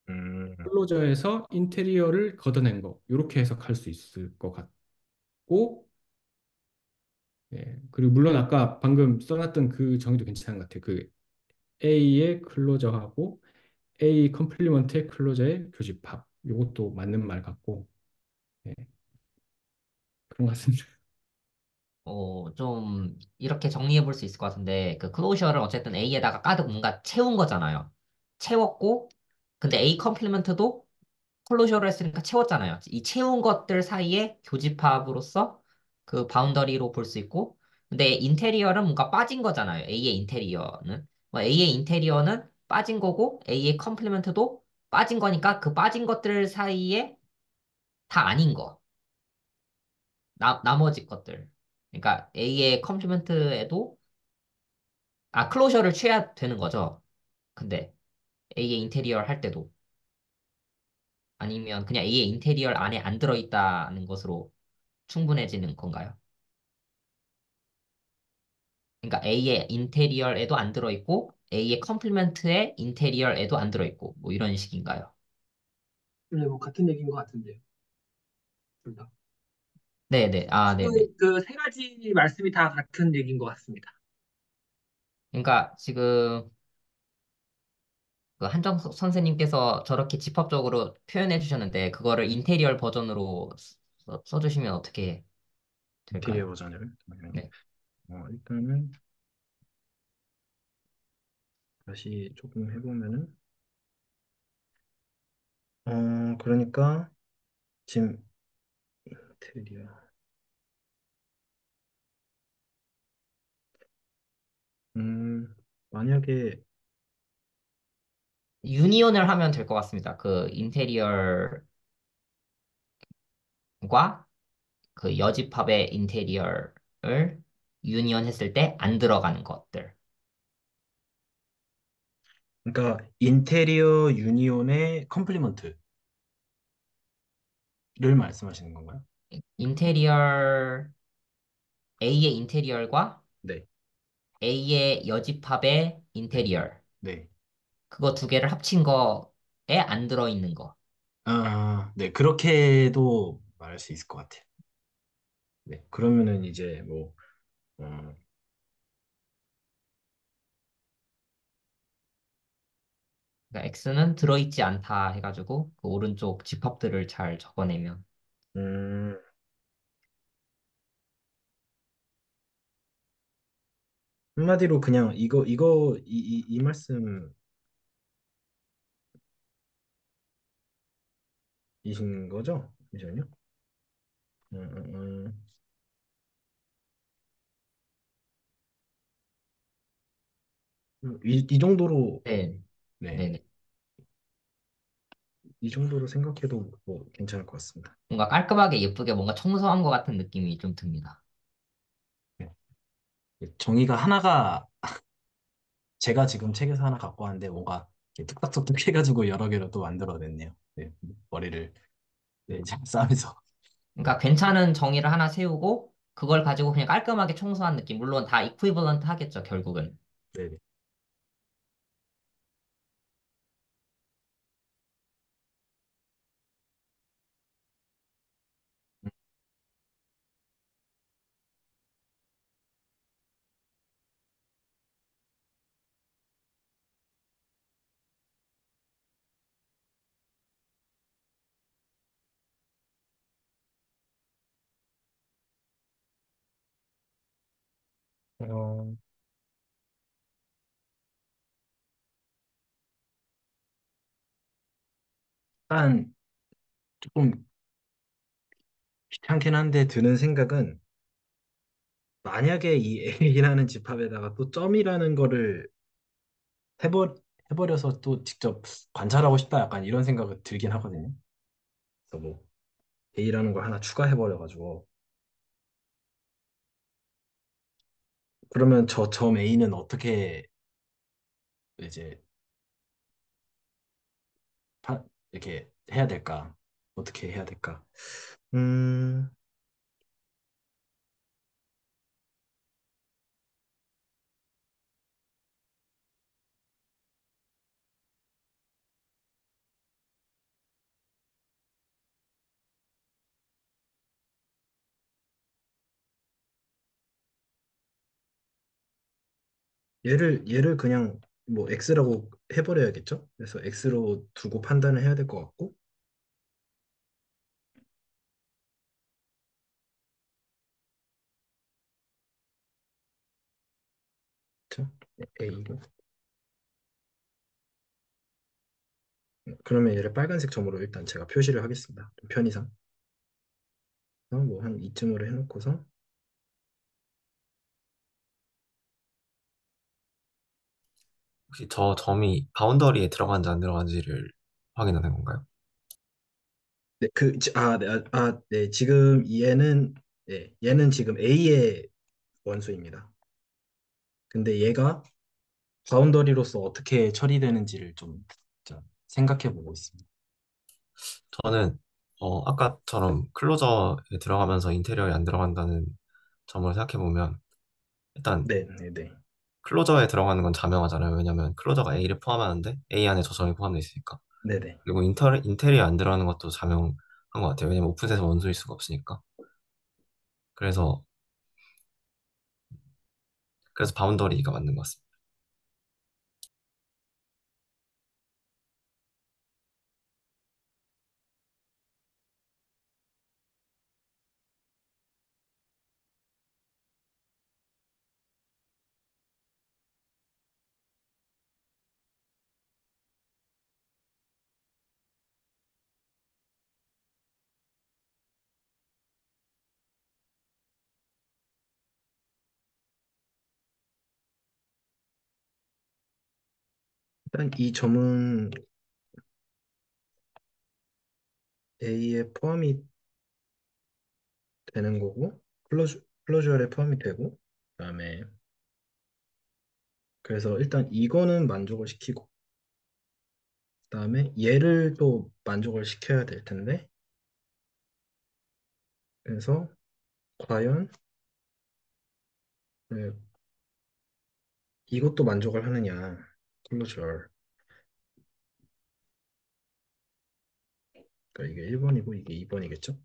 음, 클로저에서 인테리어를 걷어낸 거 이렇게 해석할 수 있을 것 같고 예, 그리고 물론 아까 방금 써놨던 그 정의도 괜찮은 것 같아요. 그 A의 클로저하고 A 컴플리먼트의 클로저의 교집합 이것도 맞는 말 같고 예, 그런 것 같습니다. 좀 이렇게 정리해 볼 수 있을 것 같은데 그 클로저를 어쨌든 A에다가 가득 뭔가 채운 거잖아요. 채웠고 근데 A 컴플리먼트도 클로저를 했으니까 채웠잖아요. 이 채운 것들 사이에 교집합으로서 그 바운더리로 볼 수 있고 근데 인테리어는 뭔가 빠진 거잖아요. A의 인테리어는 A의 인테리어는 빠진 거고 A의 컴플리먼트도 빠진 거니까 그 빠진 것들 사이에 다 아닌 거. 나머지 것들. 그러니까 A의 컴플리먼트에도 클로저를 취해야 되는 거죠. 근데 A의 인테리어를 할 때도 아니면 그냥 A의 인테리어 안에 안 들어있다는 것으로 충분해지는 건가요? 그러니까 A의 인테리어에도 안 들어있고 A의 컴플리먼트의 인테리어에도 안 들어있고 뭐 이런 식인가요? 네, 뭐 같은 얘기인 것 같은데요. 둘 다. 네네. 네네. 그 세 가지 말씀이 다 같은 얘기인 것 같습니다. 그러니까 지금 그 한정 선생님께서 저렇게 집합적으로 표현해 주셨는데 그거를 인테리어 버전으로 써주시면 어떻게 인테리어 될까요? 버전을 잠깐만요. 네. 일단은 다시 조금 해보면은 그러니까 지금 인테리어 음 만약에 유니온을 하면 될 것 같습니다. 그 인테리어과 그 여집합의 인테리어를 유니온 했을 때 안 들어가는 것들. 그러니까 인테리어 유니온의 컴플리먼트를 말씀하시는 건가요? 인테리어, A의 인테리어과 네, A의 여집합의 네, 인테리어. 네. 그거 두 개를 합친 거에 안 들어있는 거. 네, 그렇게도 말할 수 있을 것 같아요. 네, 그러면은 이제 뭐, 어, 그러니까 X는 들어있지 않다 해가지고 그 오른쪽 집합들을 잘 적어내면. 음, 한마디로 그냥 이 말씀이신 거죠? 잠시만요. 음, 음, 이 정도로, 네, 네, 네네. 이 정도로 생각해도 뭐 괜찮을 것 같습니다. 뭔가 깔끔하게 예쁘게 뭔가 청소한 것 같은 느낌이 좀 듭니다. 네. 정의가 하나가 제가 지금 책에서 하나 갖고 왔는데 뭔가 이렇게 뚝딱뚝딱 해가지고 여러 개로 또 만들어냈네요. 네, 머리를 네, 이제 싸면서. 그러니까 괜찮은 정의를 하나 세우고 그걸 가지고 그냥 깔끔하게 청소한 느낌. 물론 다 이퀴벌런트 하겠죠, 결국은. 네, 어, 일단 조금 귀찮긴 한데 드는 생각은 만약에 이 A라는 집합에다가 또 점이라는 거를 해버, 해버려서 또 직접 관찰하고 싶다 약간 이런 생각이 들긴 하거든요. 그래서 뭐 A라는 걸 하나 추가해버려가지고 그러면 저 점 A는 어떻게 이제 파- 이렇게 해야 될까? 어떻게 해야 될까? 음, 얘를 그냥 뭐 X라고 해버려야겠죠? 그래서 X로 두고 판단을 해야 될 것 같고, 그쵸? A로. 그러면 얘를 빨간색 점으로 일단 제가 표시를 하겠습니다. 좀 편의상. 뭐 한 이쯤으로 해놓고서 혹시 저 점이 바운더리에 들어간지 안 들어간지를 확인하는 건가요? 네, 네, 지금 얘는 네, 얘는 지금 A의 원소입니다. 근데 얘가 바운더리로서 어떻게 처리되는지를 좀 진짜 생각해 보고 있습니다. 저는 아까처럼 클로저에 들어가면서 인테리어에 안 들어간다는 점을 생각해 보면 일단 네, 네, 네, 클로저에 들어가는 건 자명하잖아요. 왜냐면 클로저가 A를 포함하는데 A 안에 저 점이 포함되어 있으니까. 네, 네. 그리고 인테리어 안 들어가는 것도 자명한 것 같아요. 왜냐면 오픈셋은 원소일 수가 없으니까. 그래서 바운더리가 맞는 것 같습니다. 일단 이 점은 A에 포함이 되는 거고 클로저에 포함이 되고 그다음에 그래서 일단 이거는 만족을 시키고 그다음에 얘를 또 만족을 시켜야 될 텐데 그래서 과연 그 이것도 만족을 하느냐 클로저 그러니까 이게 1번이고 이게 2번이겠죠?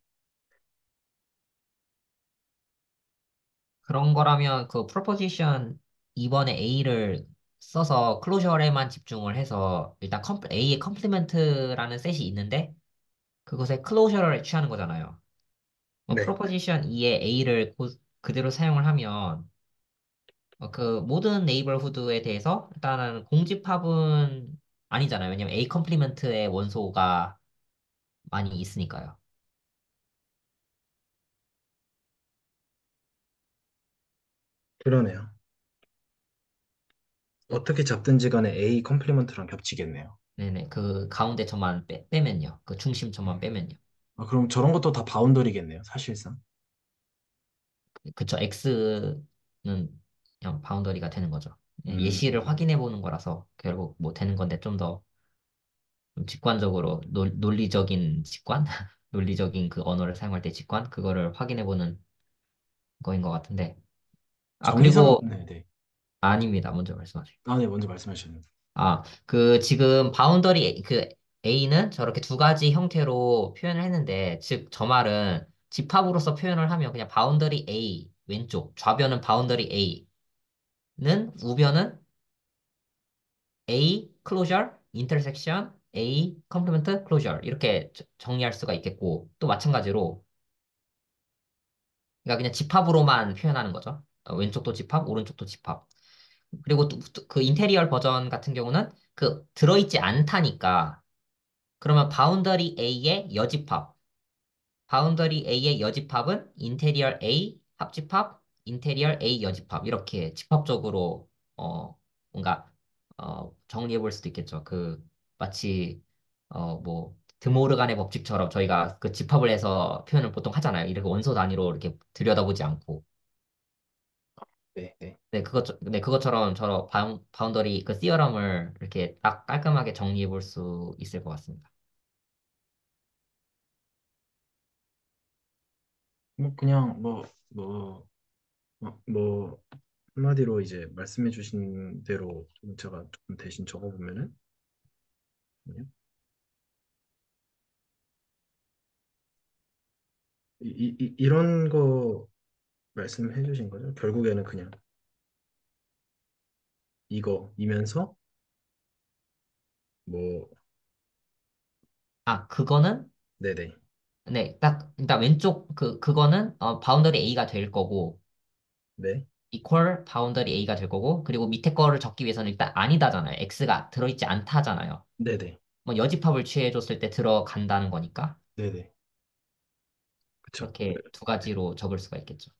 그런 거라면 그 프로포지션 2번에 A를 써서 클로저에만 집중을 해서 일단 A의 컴플리먼트라는 셋이 있는데 그것에 클로저를 취하는 거잖아요. 네. 프로포지션 2에 A를 그대로 사용을 하면 그 모든 네이버후드에 대해서 일단은 공집합은 아니잖아요. 왜냐면 A 컴플리먼트의 원소가 많이 있으니까요. 그러네요. 어떻게 잡든지 간에 A 컴플리먼트랑 겹치겠네요. 네네. 그 가운데 점만 빼면요. 그 중심 점만 음. 빼면요. 그럼 저런 것도 다 바운더리겠네요, 사실상. 그쵸. X는 그냥 바운더리가 되는 거죠. 예시를 음. 확인해 보는 거라서 결국 뭐 되는 건데 좀 더 직관적으로 논리적인 직관? 논리적인 그 언어를 사용할 때 직관? 그거를 확인해 보는 거인 것 같은데. 아, 정의상, 그리고 네네. 아닙니다. 먼저 말씀하세요. 아, 네, 먼저 말씀하시는. 아, 그 지금 바운더리 그 A는 저렇게 두 가지 형태로 표현을 했는데 즉 저 말은 집합으로서 표현을 하면 그냥 바운더리 A 왼쪽 좌변은 바운더리 A는 우변은 A 클로저 인터섹션 A 컴플리먼트 클로저 이렇게 정리할 수가 있겠고 또 마찬가지로 그러니까 그냥 집합으로만 표현하는 거죠. 왼쪽도 집합, 오른쪽도 집합. 그리고 또 그 인테리얼 버전 같은 경우는 그 들어있지 않다니까 그러면 바운더리 A의 여집합. 바운더리 A의 여집합은 인테리얼 A 합집합, 인테리얼 A 여집합. 이렇게 집합적으로, 뭔가, 정리해 볼 수도 있겠죠. 그, 마치, 뭐, 드모르간의 법칙처럼 저희가 그 집합을 해서 표현을 보통 하잖아요. 이렇게 원소 단위로 이렇게 들여다보지 않고. 네, 네. 네, 그것처럼 바운더리 그 시어럼을 이렇게 딱 깔끔하게 정리해 볼 수 있을 것 같습니다. 뭐 그냥 뭐 한마디로 이제 말씀해 주신 대로 좀 제가 좀 대신 적어보면은 그냥 이런 거 말씀해 주신 거죠. 결국에는 그냥 이거이면서 뭐 그거는 네네 네, 일단 왼쪽 그거는 바운더리 A가 될 거고 네 이퀄 바운더리 A가 될 거고 그리고 밑에 거를 적기 위해서는 일단 아니다잖아요. X가 들어있지 않다잖아요. 네네 뭐 여집합을 취해줬을 때 들어간다는 거니까 네네 그쵸. 그렇게 두 가지로 적을 수가 있겠죠.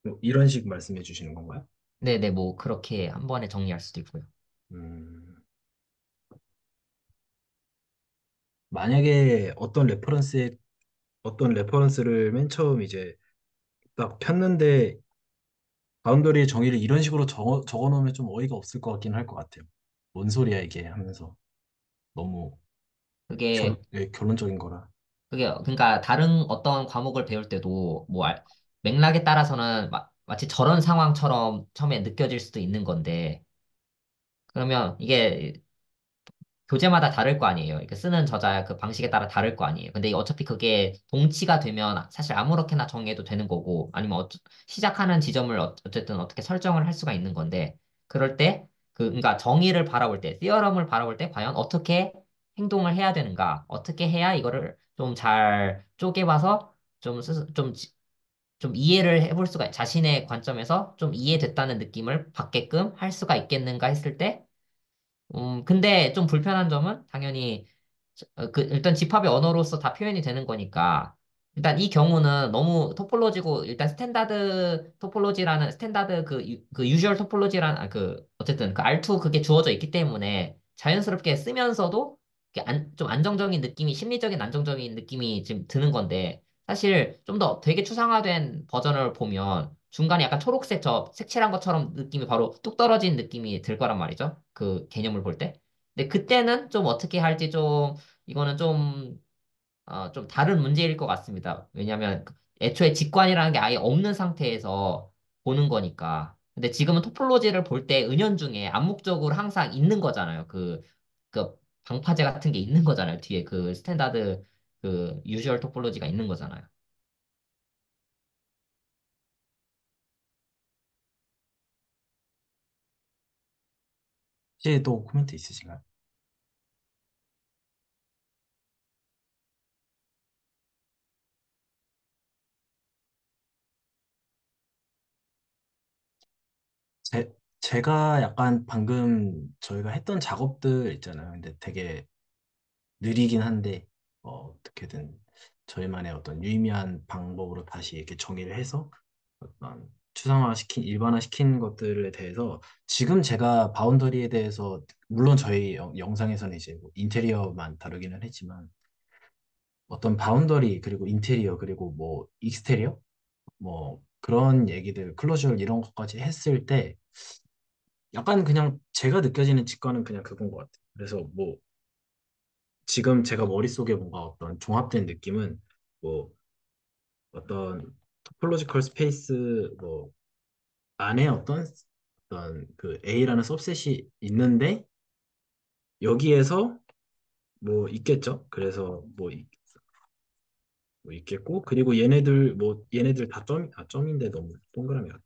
뭐 이런 식 말씀해 주시는 건가요? 네네, 뭐 그렇게 한 번에 정리할 수도 있고요. 음, 만약에 어떤 레퍼런스를 맨 처음 이제 딱 폈는데 바운더리의 정의를 이런 식으로 적어 놓으면 좀 어이가 없을 것 같긴 할 것 같아요. 뭔 소리야 이게 하면서 너무 그게 결론적인 거라. 그러니까 다른 어떤 과목을 배울 때도 뭐 맥락에 따라서는 마치 저런 상황처럼 처음에 느껴질 수도 있는 건데 그러면 이게 교재마다 다를 거 아니에요. 이렇게 쓰는 저자 그 방식에 따라 다를 거 아니에요. 근데 어차피 그게 동치가 되면 사실 아무렇게나 정해도 되는 거고, 아니면 시작하는 지점을 어쨌든 어떻게 설정을 할 수가 있는 건데, 그럴 때, 그러니까 정의를 바라볼 때, 티어럼을 바라볼 때 과연 어떻게 행동을 해야 되는가, 어떻게 해야 이거를 좀 잘 쪼개봐서 좀, 좀 이해를 해볼 수가, 자신의 관점에서 좀 이해됐다는 느낌을 받게끔 할 수가 있겠는가 했을 때, 근데 좀 불편한 점은 당연히 일단 집합의 언어로서 다 표현이 되는 거니까 일단 이 경우는 너무 토폴로지고 일단 스탠다드 토폴로지라는 스탠다드 그 유주얼 토폴로지라는 어쨌든 그 R2 그게 주어져 있기 때문에 자연스럽게 쓰면서도 좀 안정적인 느낌이 심리적인 안정적인 느낌이 지금 드는 건데 사실 좀 더 되게 추상화된 버전을 보면 중간에 약간 초록색 색칠한 것처럼 느낌이 바로 뚝 떨어진 느낌이 들 거란 말이죠. 그 개념을 볼 때. 근데 그때는 좀 어떻게 할지 이거는 좀 다른 문제일 것 같습니다. 왜냐하면 애초에 직관이라는 게 아예 없는 상태에서 보는 거니까. 근데 지금은 토폴로지를 볼 때 은연중에 암묵적으로 항상 있는 거잖아요. 그 방파제 같은 게 있는 거잖아요. 뒤에 그 스탠다드 그 유주얼 토폴로지가 있는 거잖아요. 혹시 또 코멘트 있으신가요? 제가 약간 방금 저희가 했던 작업들 있잖아요. 근데 되게 느리긴 한데 어떻게든 저희만의 어떤 유의미한 방법으로 다시 이렇게 정의를 해서 어떤 일반화시킨 것들에 대해서 지금 제가 바운더리에 대해서 물론 저희 영상에서는 이제 뭐 인테리어만 다루기는 했지만 어떤 바운더리 그리고 인테리어 그리고 뭐 익스테리어 뭐 그런 얘기들 클로저를 이런 것까지 했을 때 약간 그냥 제가 느껴지는 직관은 그냥 그건 것 같아요. 그래서 뭐 지금 제가 머릿속에 뭔가 어떤 종합된 느낌은 뭐 어떤 토폴로지컬 스페이스 뭐 안에 어떤 그 A라는 सब셋이 있는데 여기에서 뭐 있겠죠. 그래서 뭐 있겠고 그리고 얘네들 다 점인데 너무 동그라미 같다.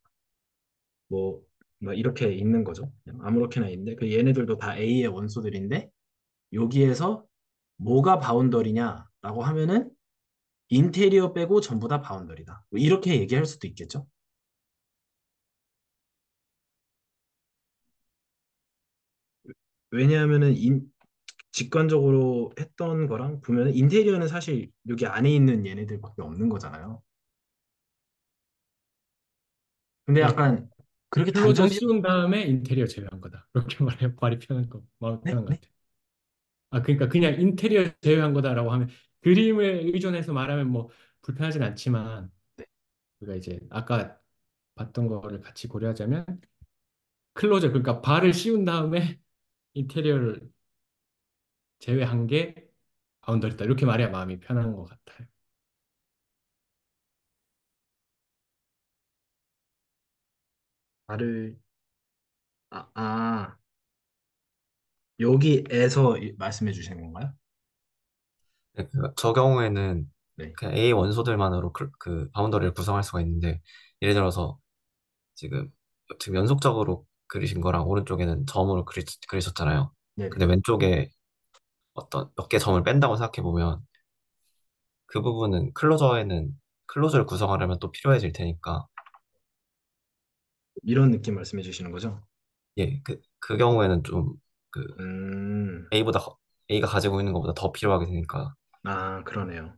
뭐 이렇게 있는 거죠. 그냥 아무렇게나 있는데 그 얘네들도 다 A의 원소들인데 여기에서 뭐가 바운더리냐라고 하면은 인테리어 빼고 전부 다 바운더리다. 뭐 이렇게 얘기할 수도 있겠죠. 왜냐하면은 직관적으로 했던 거랑 보면은 인테리어는 사실 여기 안에 있는 얘네들밖에 없는 거잖아요. 근데 네, 약간 그렇게 클로저 단정지 씌운 다음에 인테리어 제외한 거다. 그렇게 말이 편한 거, 마음 네? 편한 것 네? 같아. 아, 그러니까 그냥 인테리어 제외한 거다라고 하면 그림에 의존해서 말하면 뭐 불편하진 않지만 네. 우리가 이제 아까 봤던 거를 같이 고려하자면 클로저 그러니까 발을 씌운 다음에 인테리어를 제외한 게 바운더리다. 이렇게 말해야 마음이 편한 것 같아요. 말을 여기에서 말씀해 주시는 건가요? 네, 저 경우에는 네. 그냥 A 원소들만으로 그 바운더리를 구성할 수가 있는데, 예를 들어서 지금 연속적으로 그리신 거랑 오른쪽에는 점으로 그리셨잖아요. 근데 네네. 왼쪽에 어떤 몇 개 점을 뺀다고 생각해 보면 그 부분은 클로저를 구성하려면 또 필요해질 테니까, 이런 느낌 말씀해 주시는 거죠? 예, 그 경우에는 좀 그 음, A보다 A가 가지고 있는 것보다 더 필요하게 되니까. 그러네요.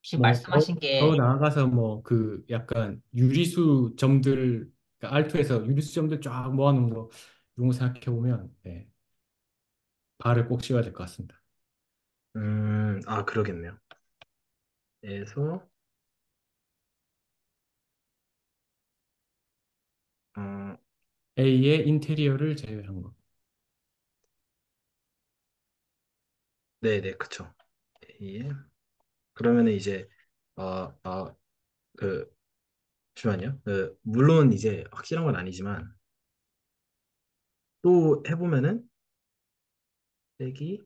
혹시 뭐 말씀하신 더 게 나아가서 뭐 그 약간 유리수 점들 그러니까 알토에서 유리수 점들 쫙 모아놓은 거 이런 거 생각해 보면 네, 발을 꼭 씌워야 될 것 같습니다. 그러겠네요. 그래서, 어, A의 인테리어를 제외한 거. 네네, 그쵸. 예. 그러면은 이제, 어, 어, 그, 잠시만요. 물론 이제 확실한 건 아니지만, 또 해보면은, 빼기,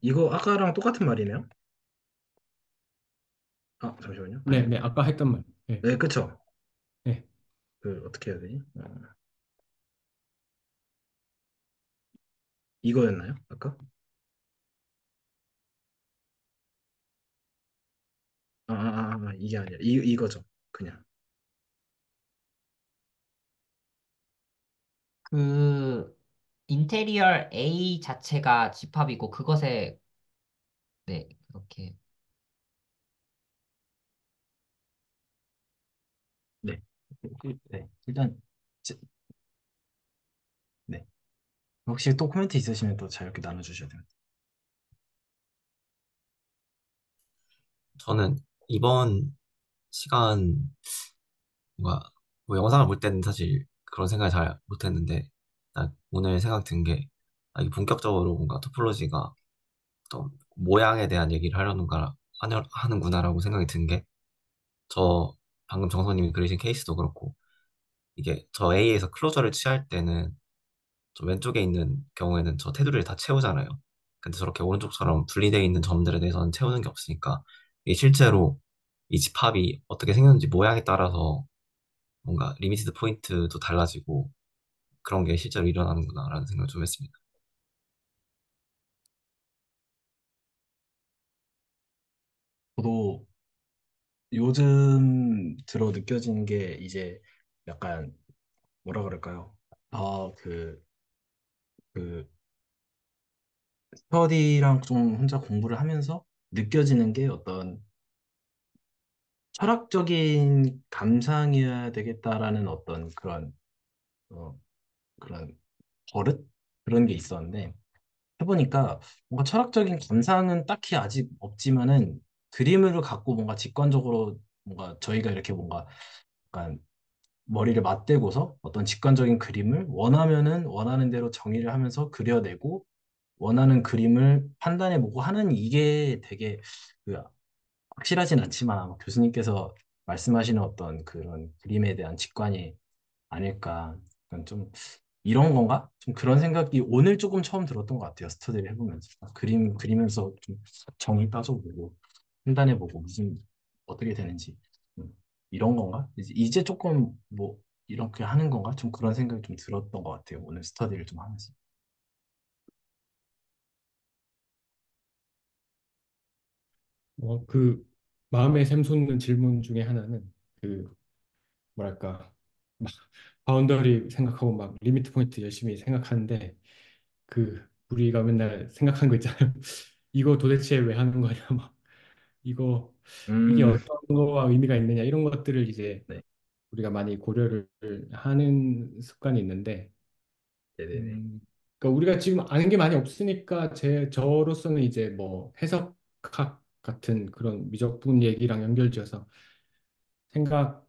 이거 아까랑 똑같은 말이네요. 잠시만요. 네, 아닌가? 네, 아까 했던 말. 네, 네, 그쵸. 네. 어떻게 해야 되지? 이거였나요? 아까? 이게 아니라, 이거죠. 그냥. 그 인테리어 A 자체가 집합이고 그것에 네, 그렇게 네. 네. 일단, 지- 네. 혹시 또 코멘트 있으시면 또 자유롭게 나눠주셔야 됩니다. 저는 이번 시간 뭔가 뭐 영상을 볼 때는 사실 그런 생각을 잘 못했는데, 나 오늘 생각 든 게, 이게 본격적으로 뭔가 토폴로지가 어떤 모양에 대한 얘기를 하는구나라고 생각이 든 게, 저 방금 정선님이 그리신 케이스도 그렇고, 이게 저 A에서 클로저를 취할 때는 저 왼쪽에 있는 경우에는 저 테두리를 다 채우잖아요. 근데 저렇게 오른쪽처럼 분리되어 있는 점들에 대해서는 채우는 게 없으니까, 이게 실제로 이 집합이 어떻게 생겼는지 모양에 따라서 뭔가 리미티드 포인트도 달라지고 그런 게 실제로 일어나는구나라는 생각을 좀 했습니다. 저도 요즘 들어 느껴지는 게 이제 약간 뭐라 그럴까요? 그 스터디랑 좀 혼자 공부를 하면서 느껴지는 게 어떤 철학적인 감상이어야 되겠다라는 어떤 어, 그런 버릇? 그런 게 있었는데 해보니까 뭔가 철학적인 감상은 딱히 아직 없지만은 그림을 갖고 뭔가 직관적으로 뭔가 저희가 이렇게 뭔가 약간 머리를 맞대고서 어떤 직관적인 그림을 원하면은 원하는 대로 정의를 하면서 그려내고 원하는 그림을 판단해보고 하는 이게 되게 그 확실하진 않지만 아마 교수님께서 말씀하시는 어떤 그런 그림에 대한 직관이 아닐까. 약간 좀 이런 건가? 좀 그런 생각이 오늘 조금 처음 들었던 것 같아요. 스터디를 해보면서. 그림 그리면서 좀 정의 따져보고 판단해보고 무슨 어떻게 되는지 이런 건가? 이제 조금 뭐 이렇게 하는 건가? 좀 그런 생각이 좀 들었던 것 같아요. 오늘 스터디를 좀 하면서. 그 마음에 샘솟는 질문 중에 하나는 그 뭐랄까 막 바운더리 생각하고 막 리미트 포인트 열심히 생각하는데 그 우리가 맨날 생각한 거 있잖아요. 이거 도대체 왜 하는 거냐 막 이거 이게 음, 어떤 거와 의미가 있느냐 이런 것들을 이제 네, 우리가 많이 고려를 하는 습관이 있는데 네네네. 음, 그러니까 우리가 지금 아는 게 많이 없으니까 저로서는 이제 뭐 해석학 같은 그런 미적분 얘기랑 연결지어서 생각하는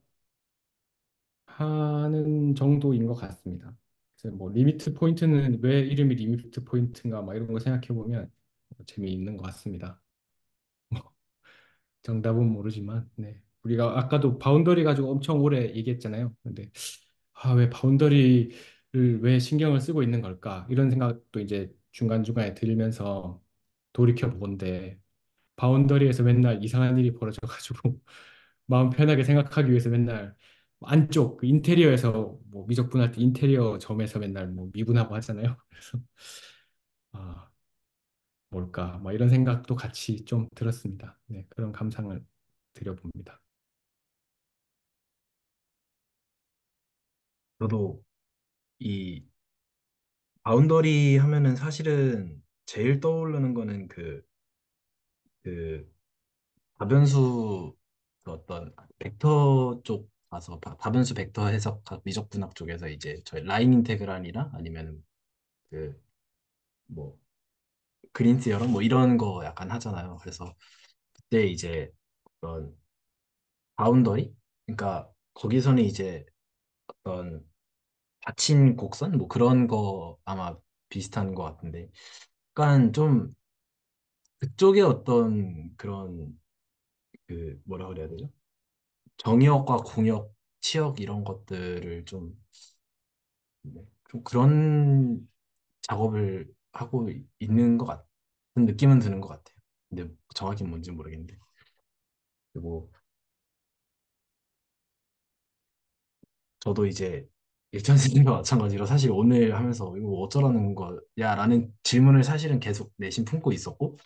정도인 것 같습니다. 그래서 뭐 리미트 포인트는 왜 이름이 리미트 포인트인가 막 이런 거 생각해 보면 재미있는 것 같습니다. 정답은 모르지만, 네. 우리가 아까도 바운더리 가지고 엄청 오래 얘기했잖아요. 근데 왜 바운더리를 왜 신경을 쓰고 있는 걸까? 이런 생각도 이제 중간중간에 들면서 돌이켜 보건데 바운더리에서 맨날 이상한 일이 벌어져가지고 마음 편하게 생각하기 위해서 맨날 안쪽 그 인테리어에서 뭐 미적분할 때 인테리어 점에서 맨날 뭐 미분하고 하잖아요. 그래서 아 뭘까? 뭐 이런 생각도 같이 좀 들었습니다. 네, 그런 감상을 드려봅니다. 저도 이 바운더리 하면은 사실은 제일 떠오르는 거는 그 다변수 그 어떤 벡터 쪽 가서 다변수 벡터 해석 미적분학 쪽에서 이제 저희 라인 인테그랄이나 아니면 그 뭐 그린 스여럼 뭐 이런 거 약간 하잖아요. 그래서 그때 이제 어떤 바운더리 그러니까 거기서는 이제 어떤 닫힌 곡선 뭐 그런 거 아마 비슷한 것 같은데 약간 좀 그쪽에 어떤 그런 그 뭐라 그래야 되죠? 정의역과 공역, 치역 이런 것들을 좀, 네, 좀 그런 작업을 하고 있는 것 같은 느낌은 드는 것 같아요. 근데 정확히 뭔지 모르겠는데. 그리고 저도 이제 일전 선생님과 마찬가지로 사실 오늘 하면서 이거 어쩌라는 거야라는 질문을 사실은 계속 내심 품고 있었고,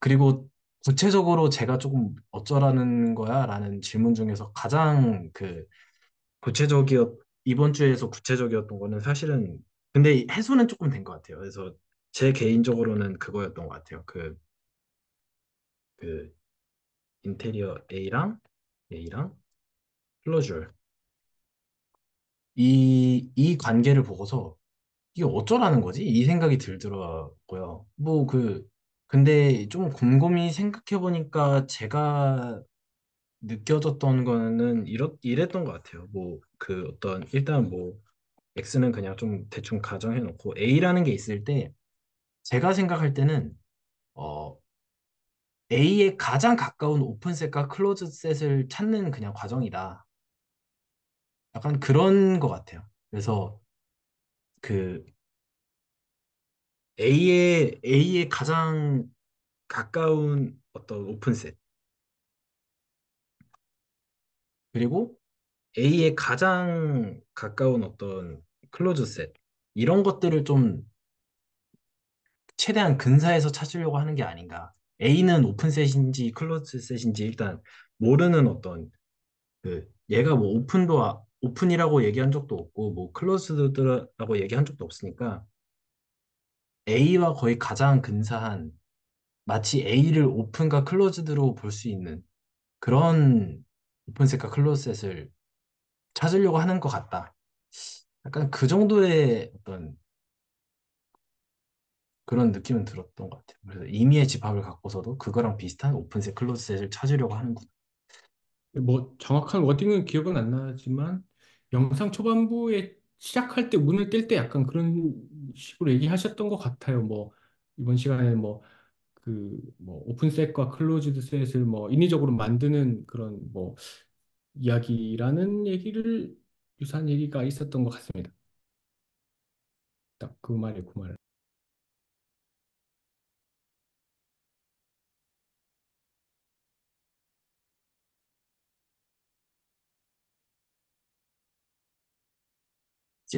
그리고 구체적으로 제가 조금 어쩌라는 거야라는 질문 중에서 가장 구체적이었 이번 주에서 구체적이었던 거는 사실은 근데 해소는 조금 된 것 같아요. 그래서 제 개인적으로는 그거였던 것 같아요. 그 인테리어 A랑 클로저 이 관계를 보고서 이게 어쩌라는 거지? 이 생각이 들더라고요. 근데 좀 곰곰이 생각해 보니까 제가 느껴졌던 거는 이랬던 것 같아요. 일단 X는 그냥 좀 대충 가정해 놓고 A라는 게 있을 때 제가 생각할 때는 어, A에 가장 가까운 오픈셋과 클로즈셋을 찾는 그냥 과정이다. 약간 그런 것 같아요. 그래서 그 A에 가장 가까운 어떤 오픈셋 그리고 A에 가장 가까운 어떤 클로즈셋 이런 것들을 좀 최대한 근사해서 찾으려고 하는 게 아닌가. A는 오픈셋인지 클로즈셋인지 일단 모르는 어떤 얘가 뭐 오픈이라고 얘기한 적도 없고 뭐 클로즈드라고 얘기한 적도 없으니까 A와 거의 가장 근사한 마치 A를 오픈과 클로즈드로 볼 수 있는 그런 오픈셋과 클로즈셋을 찾으려고 하는 것 같다. 약간 그 정도의 어떤 그런 느낌은 들었던 것 같아요. 그래서 임의의 집합을 갖고서도 그거랑 비슷한 오픈셋, 클로즈셋을 찾으려고 하는구나. 뭐 정확한 워딩은 기억은 안 나지만 영상 초반부에 시작할 때 문을 뗄 때 약간 그런 식으로 얘기하셨던 것 같아요. 뭐 이번 시간에 뭐 그 뭐 오픈셋과 클로즈드 셋을 뭐 인위적으로 만드는 그런 뭐 이야기라는 얘기를 유사한 얘기가 있었던 것 같습니다. 딱 그 말이 그 말.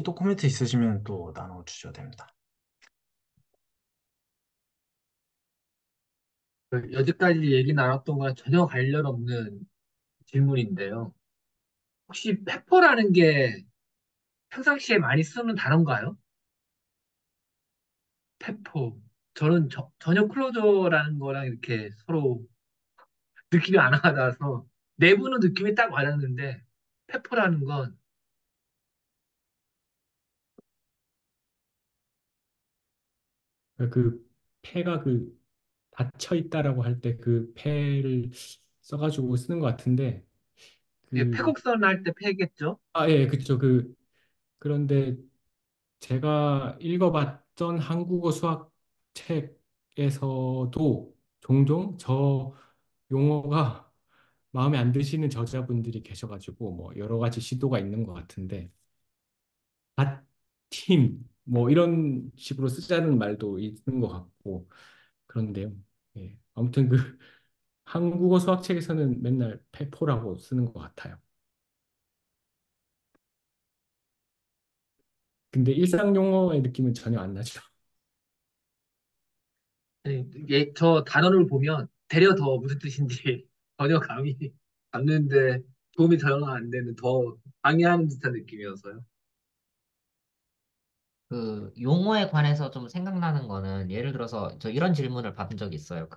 또 코멘트 있으시면 또 나눠주셔도 됩니다. 여태까지 얘기 나눴던 거랑 전혀 관련 없는 질문인데요. 혹시 페퍼라는 게 평상시에 많이 쓰는 단어인가요? 페퍼. 저는 전혀 클로저라는 거랑 이렇게 서로 느낌이 안 와닿아서 내부는 느낌이 딱 와닿는데 페퍼라는 건 그 패가 그 닫혀 있다라고 할 때 그 패를 써가지고 쓰는 것 같은데 예, 그 패곡선 할 때 패겠죠? 예, 그쵸. 그런데 제가 읽어봤던 한국어 수학 책에서도 종종 저 용어가 마음에 안 드시는 저자분들이 계셔가지고 뭐 여러 가지 시도가 있는 것 같은데 갓팀 뭐 이런 식으로 쓰자는 말도 있는 것 같고 그런데요. 예. 아무튼 그 한국어 수학 책에서는 맨날 페포라고 쓰는 것 같아요. 근데 일상 용어의 느낌은 전혀 안 나죠. 아니, 예, 저 단어를 보면 되려 더 무슨 뜻인지 전혀 감이 잡는데 도움이 전혀 안 되는 더 방해하는 듯한 느낌이어서요. 그 용어에 관해서 좀 생각나는 거는 예를 들어서 저 이런 질문을 받은 적이 있어요.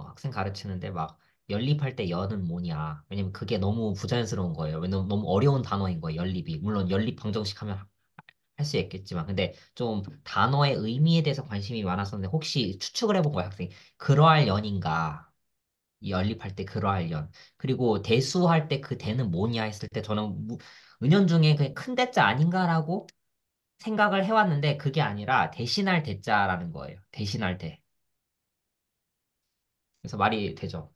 학생 가르치는데 막 연립할 때 연은 뭐냐? 왜냐면 그게 너무 부자연스러운 거예요. 왜냐면 너무 어려운 단어인 거예요. 연립이. 물론 연립 방정식 하면 할 수 있겠지만 근데 좀 단어의 의미에 대해서 관심이 많았었는데 혹시 추측을 해본 거예요, 학생이. 그러할 연인가? 이 연립할 때 그러할 연. 그리고 대수할 때 그 대는 뭐냐 했을 때 저는 은연중에 그냥 큰 대자 아닌가라고 생각을 해왔는데 그게 아니라 대신할 대자라는 거예요. 대신할 대. 그래서 말이 되죠.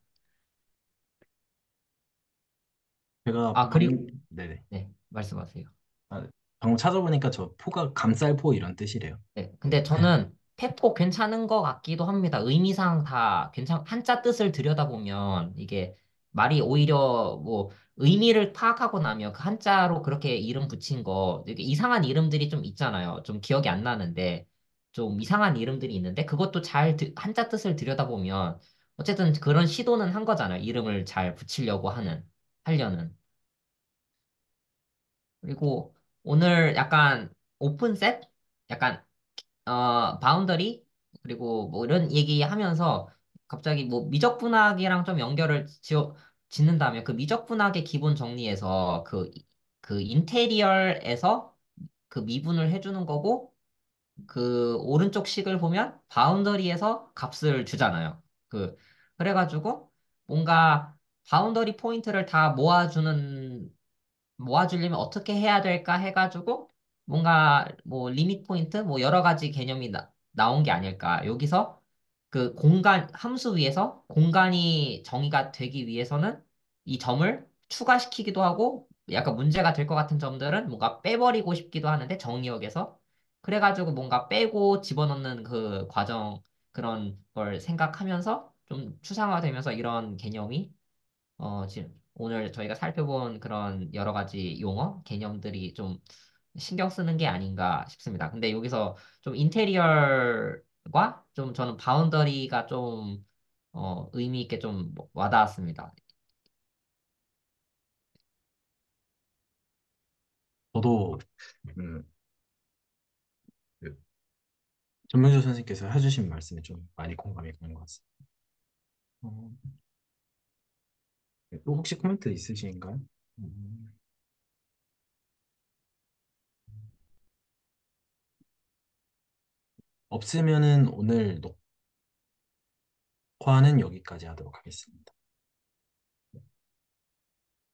제가 아, 그리고, 네네. 네, 말씀하세요. 아, 방금 찾아보니까 저 포가 감쌀포 이런 뜻이래요. 네, 근데 저는 페포 괜찮은 것 같기도 합니다. 의미상 다 한자 뜻을 들여다보면 이게 말이 오히려 뭐 의미를 파악하고 나면 그 한자로 그렇게 이름 붙인 거 이게 이상한 이름들이 좀 있잖아요. 좀 기억이 안 나는데 좀 이상한 이름들이 있는데 그것도 한자 뜻을 들여다보면 어쨌든 그런 시도는 한 거잖아요. 이름을 잘 붙이려고 하려는. 그리고 오늘 약간 오픈셋? 약간 바운더리? 그리고 뭐 이런 얘기하면서 갑자기 뭐 미적분학이랑 좀 짓는다면 그 미적분학의 기본 정리에서 그 인테리얼에서 그 미분을 해주는 거고 그 오른쪽 식을 보면 바운더리에서 값을 주잖아요. 그래가지고 뭔가 바운더리 포인트를 다 모아주려면 어떻게 해야 될까 해가지고 뭔가 뭐 리밋 포인트 뭐 여러 가지 개념이 나온 게 아닐까. 여기서 그 함수 위에서 공간이 정의가 되기 위해서는 이 점을 추가시키기도 하고 약간 문제가 될 것 같은 점들은 뭔가 빼버리고 싶기도 하는데 정의역에서 그래가지고 뭔가 빼고 집어넣는 그 과정 그런 걸 생각하면서 좀 추상화되면서 이런 개념이 지금 오늘 저희가 살펴본 그런 여러 가지 용어, 개념들이 좀 신경 쓰는 게 아닌가 싶습니다. 근데 여기서 좀 인테리어과 좀 저는 바운더리가 좀, 의미 있게 좀 와닿았습니다. 저도 음, 그 전명주 선생님께서 해주신 말씀에 좀 많이 공감이 가는 것 같습니다. 어, 또 혹시 코멘트 있으신가요? 음, 없으면은 오늘 녹화는 여기까지 하도록 하겠습니다.